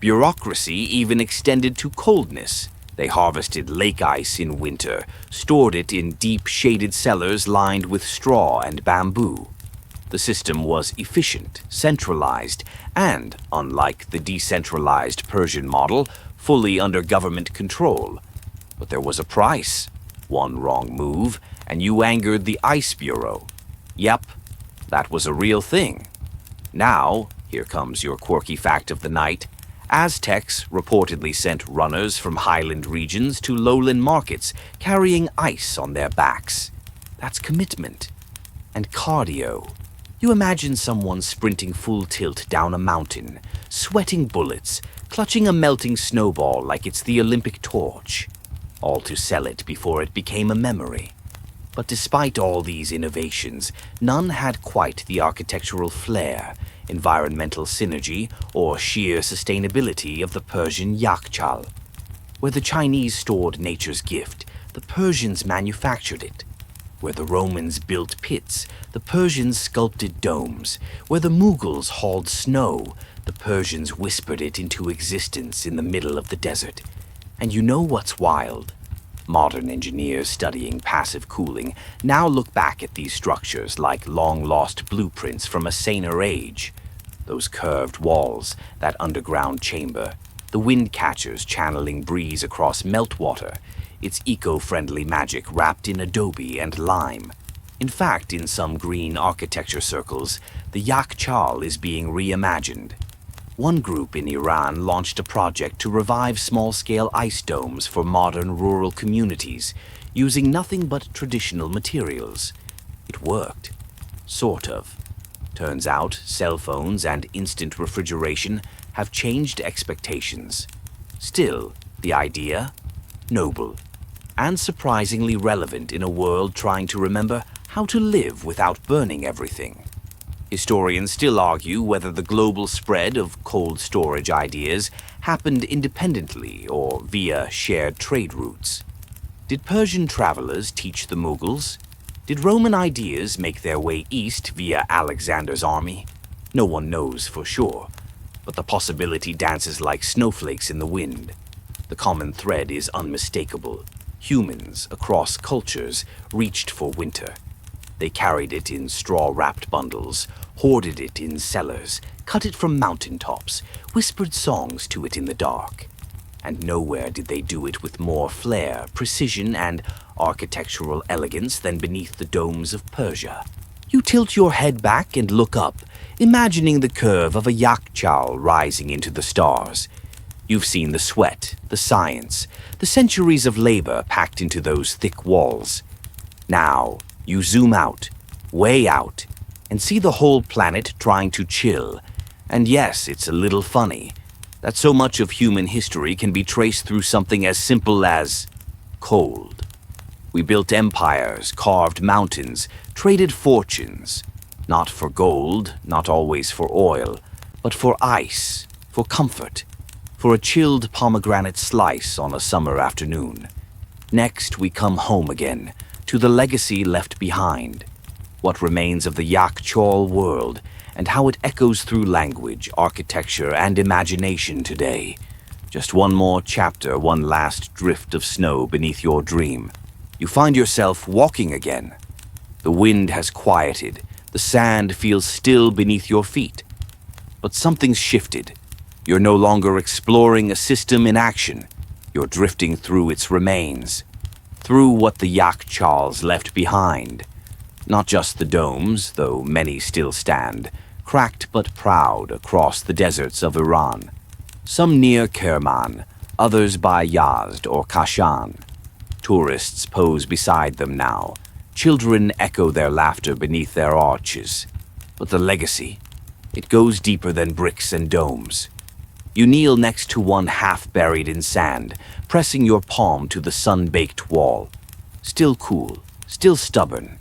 [SPEAKER 2] Bureaucracy even extended to coldness. They harvested lake ice in winter, stored it in deep shaded cellars lined with straw and bamboo. The system was efficient, centralized, and, unlike the decentralized Persian model, fully under government control. But there was a price. One wrong move, and you angered the Ice Bureau. Yep, that was a real thing. Now, here comes your quirky fact of the night. Aztecs reportedly sent runners from highland regions to lowland markets carrying ice on their backs. That's commitment. And cardio. You imagine someone sprinting full tilt down a mountain, sweating bullets, clutching a melting snowball like it's the Olympic torch, all to sell it before it became a memory. But despite all these innovations, none had quite the architectural flair, environmental synergy, or sheer sustainability of the Persian yakhchal. Where the Chinese stored nature's gift, the Persians manufactured it. Where the Romans built pits, the Persians sculpted domes. Where the Mughals hauled snow, the Persians whispered it into existence in the middle of the desert. And you know what's wild? Modern engineers studying passive cooling now look back at these structures like long-lost blueprints from a saner age. Those curved walls, that underground chamber, the wind catchers channeling breeze across meltwater, it's eco-friendly magic wrapped in adobe and lime. In fact, in some green architecture circles, the yakhchal is being reimagined. One group in Iran launched a project to revive small-scale ice domes for modern rural communities, using nothing but traditional materials. It worked. Sort of. Turns out, cell phones and instant refrigeration have changed expectations. Still, the idea? Noble. And surprisingly relevant in a world trying to remember how to live without burning everything. Historians still argue whether the global spread of cold storage ideas happened independently or via shared trade routes. Did Persian travelers teach the Mughals? Did Roman ideas make their way east via Alexander's army? No one knows for sure, but the possibility dances like snowflakes in the wind. The common thread is unmistakable. Humans, across cultures, reached for winter. They carried it in straw-wrapped bundles, hoarded it in cellars, cut it from mountaintops, whispered songs to it in the dark. And nowhere did they do it with more flair, precision, and architectural elegance than beneath the domes of Persia. You tilt your head back and look up, imagining the curve of a yakhchal rising into the stars. You've seen the sweat, the science, the centuries of labor packed into those thick walls. Now, you zoom out, way out, and see the whole planet trying to chill. And yes, it's a little funny that so much of human history can be traced through something as simple as cold. We built empires, carved mountains, traded fortunes, not for gold, not always for oil, but for ice, for comfort, for a chilled pomegranate slice on a summer afternoon. Next, we come home again, to the legacy left behind, what remains of the yakhchal world, and how it echoes through language, architecture, and imagination today. Just one more chapter, one last drift of snow beneath your dream. You find yourself walking again. The wind has quieted, the sand feels still beneath your feet. But something's shifted. You're no longer exploring a system in action. You're drifting through its remains, through what the yakhchals left behind. Not just the domes, though many still stand, cracked but proud across the deserts of Iran. Some near Kerman, others by Yazd or Kashan. Tourists pose beside them now. Children echo their laughter beneath their arches. But the legacy, it goes deeper than bricks and domes. You kneel next to one half buried in sand, pressing your palm to the sun-baked wall. Still cool, still stubborn,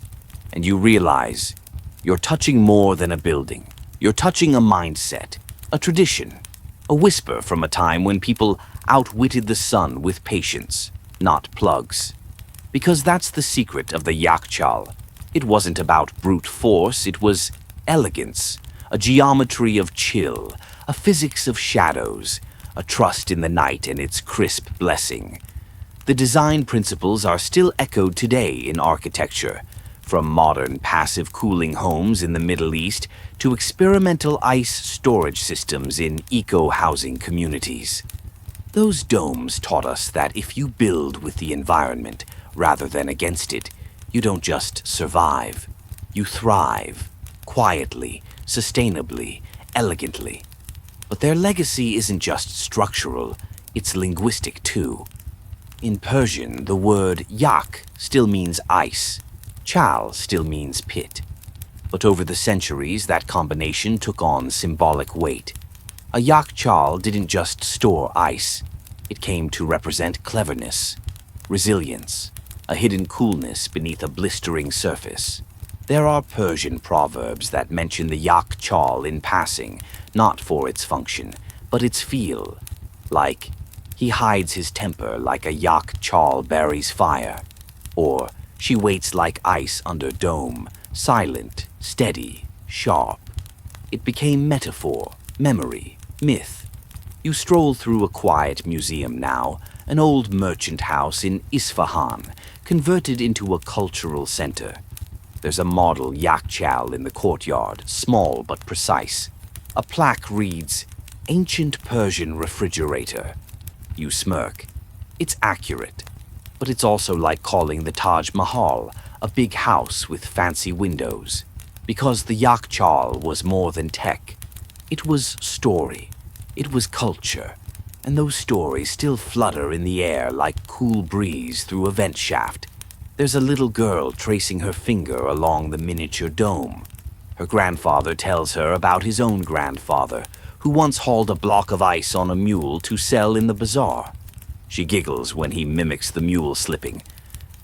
[SPEAKER 2] and you realize you're touching more than a building. You're touching a mindset, a tradition, a whisper from a time when people outwitted the sun with patience, not plugs. Because that's the secret of the Yakchal. It wasn't about brute force, it was elegance, a geometry of chill, a physics of shadows, a trust in the night and its crisp blessing. The design principles are still echoed today in architecture, from modern passive cooling homes in the Middle East to experimental ice storage systems in eco-housing communities. Those domes taught us that if you build with the environment rather than against it, you don't just survive, you thrive, quietly, sustainably, elegantly. But their legacy isn't just structural, it's linguistic too. In Persian, the word yak still means ice, chal still means pit. But over the centuries, that combination took on symbolic weight. A yak chal didn't just store ice, it came to represent cleverness, resilience, a hidden coolness beneath a blistering surface. There are Persian proverbs that mention the yak chal in passing, not for its function, but its feel. Like, he hides his temper like a yak chal buries fire. Or, she waits like ice under dome, silent, steady, sharp. It became metaphor, memory, myth. You stroll through a quiet museum now, an old merchant house in Isfahan, converted into a cultural center. There's a model yakchal in the courtyard, small but precise. A plaque reads, "Ancient Persian Refrigerator." You smirk. It's accurate, but it's also like calling the Taj Mahal a big house with fancy windows. Because the yakchal was more than tech. It was story. It was culture. And those stories still flutter in the air like cool breeze through a vent shaft. There's a little girl tracing her finger along the miniature dome. Her grandfather tells her about his own grandfather, who once hauled a block of ice on a mule to sell in the bazaar. She giggles when he mimics the mule slipping,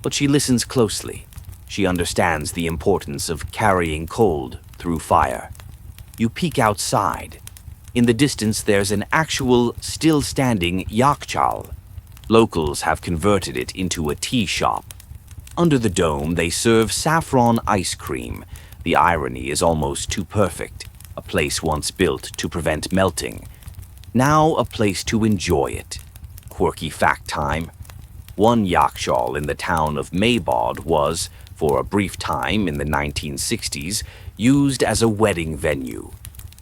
[SPEAKER 2] but she listens closely. She understands the importance of carrying cold through fire. You peek outside. In the distance, there's an actual, still-standing yakchal. Locals have converted it into a tea shop. Under the dome, they serve saffron ice cream. The irony is almost too perfect. A place once built to prevent melting. Now a place to enjoy it. Quirky fact time. One yakshal in the town of Maybod was, for a brief time in the 1960s, used as a wedding venue.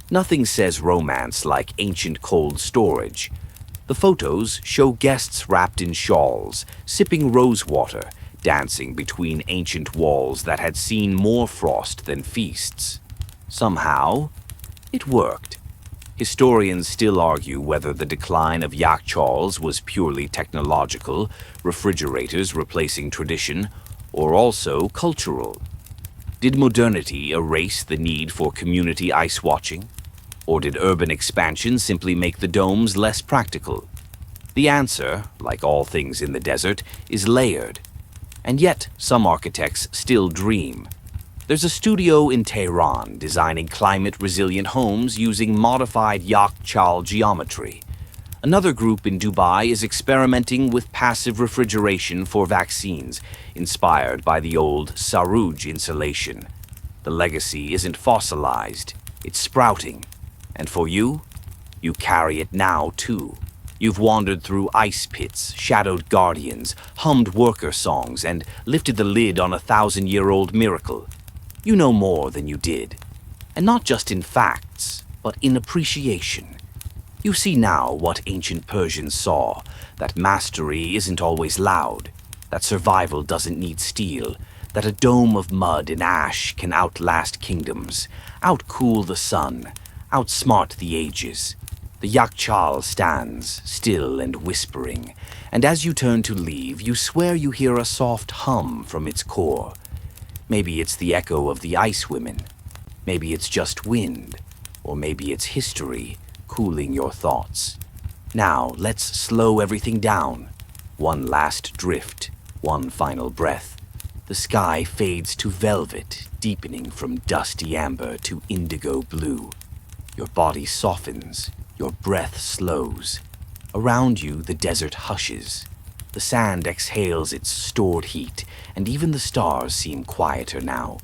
[SPEAKER 2] Nothing says romance like ancient cold storage. The photos show guests wrapped in shawls, sipping rose water, dancing between ancient walls that had seen more frost than feasts. Somehow, it worked. Historians still argue whether the decline of yakchals was purely technological, refrigerators replacing tradition, or also cultural. Did modernity erase the need for community ice watching? Or did urban expansion simply make the domes less practical? The answer, like all things in the desert, is layered. And yet, some architects still dream. There's a studio in Tehran designing climate-resilient homes using modified yakchal geometry. Another group in Dubai is experimenting with passive refrigeration for vaccines, inspired by the old Saruj insulation. The legacy isn't fossilized, it's sprouting. And for you, you carry it now too. You've wandered through ice pits, shadowed guardians, hummed worker songs, and lifted the lid on a 1,000-year-old miracle. You know more than you did. And not just in facts, but in appreciation. You see now what ancient Persians saw, that mastery isn't always loud, that survival doesn't need steel, that a dome of mud and ash can outlast kingdoms, outcool the sun, outsmart the ages. The yakchal stands, still and whispering, and as you turn to leave, you swear you hear a soft hum from its core. Maybe it's the echo of the ice women. Maybe it's just wind. Or maybe it's history, cooling your thoughts. Now, let's slow everything down. One last drift, one final breath. The sky fades to velvet, deepening from dusty amber to indigo blue. Your body softens, your breath slows. Around you, the desert hushes. The sand exhales its stored heat, and even the stars seem quieter now.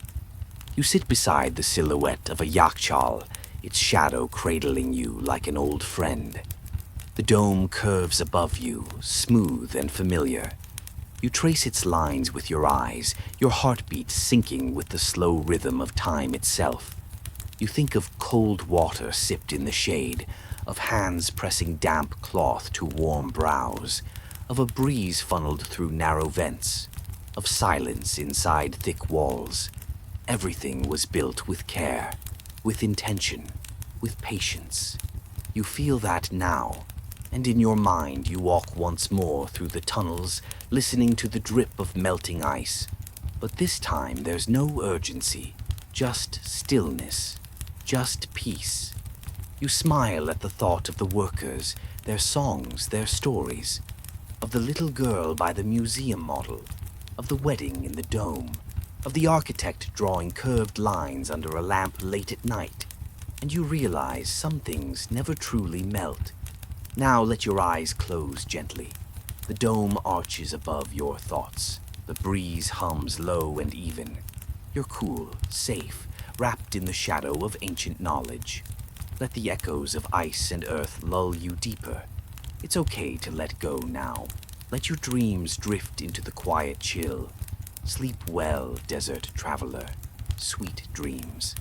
[SPEAKER 2] You sit beside the silhouette of a yakchal, its shadow cradling you like an old friend. The dome curves above you, smooth and familiar. You trace its lines with your eyes, your heartbeat syncing with the slow rhythm of time itself. You think of cold water sipped in the shade, of hands pressing damp cloth to warm brows, of a breeze funneled through narrow vents, of silence inside thick walls. Everything was built with care, with intention, with patience. You feel that now, and in your mind you walk once more through the tunnels, listening to the drip of melting ice. But this time there's no urgency, just stillness, just peace. You smile at the thought of the workers, their songs, their stories, of the little girl by the museum model, of the wedding in the dome, of the architect drawing curved lines under a lamp late at night, and you realize some things never truly melt. Now let your eyes close gently. The dome arches above your thoughts. The breeze hums low and even. You're cool, safe, wrapped in the shadow of ancient knowledge. Let the echoes of ice and earth lull you deeper. It's okay to let go now. Let your dreams drift into the quiet chill. Sleep well, desert traveler. Sweet dreams.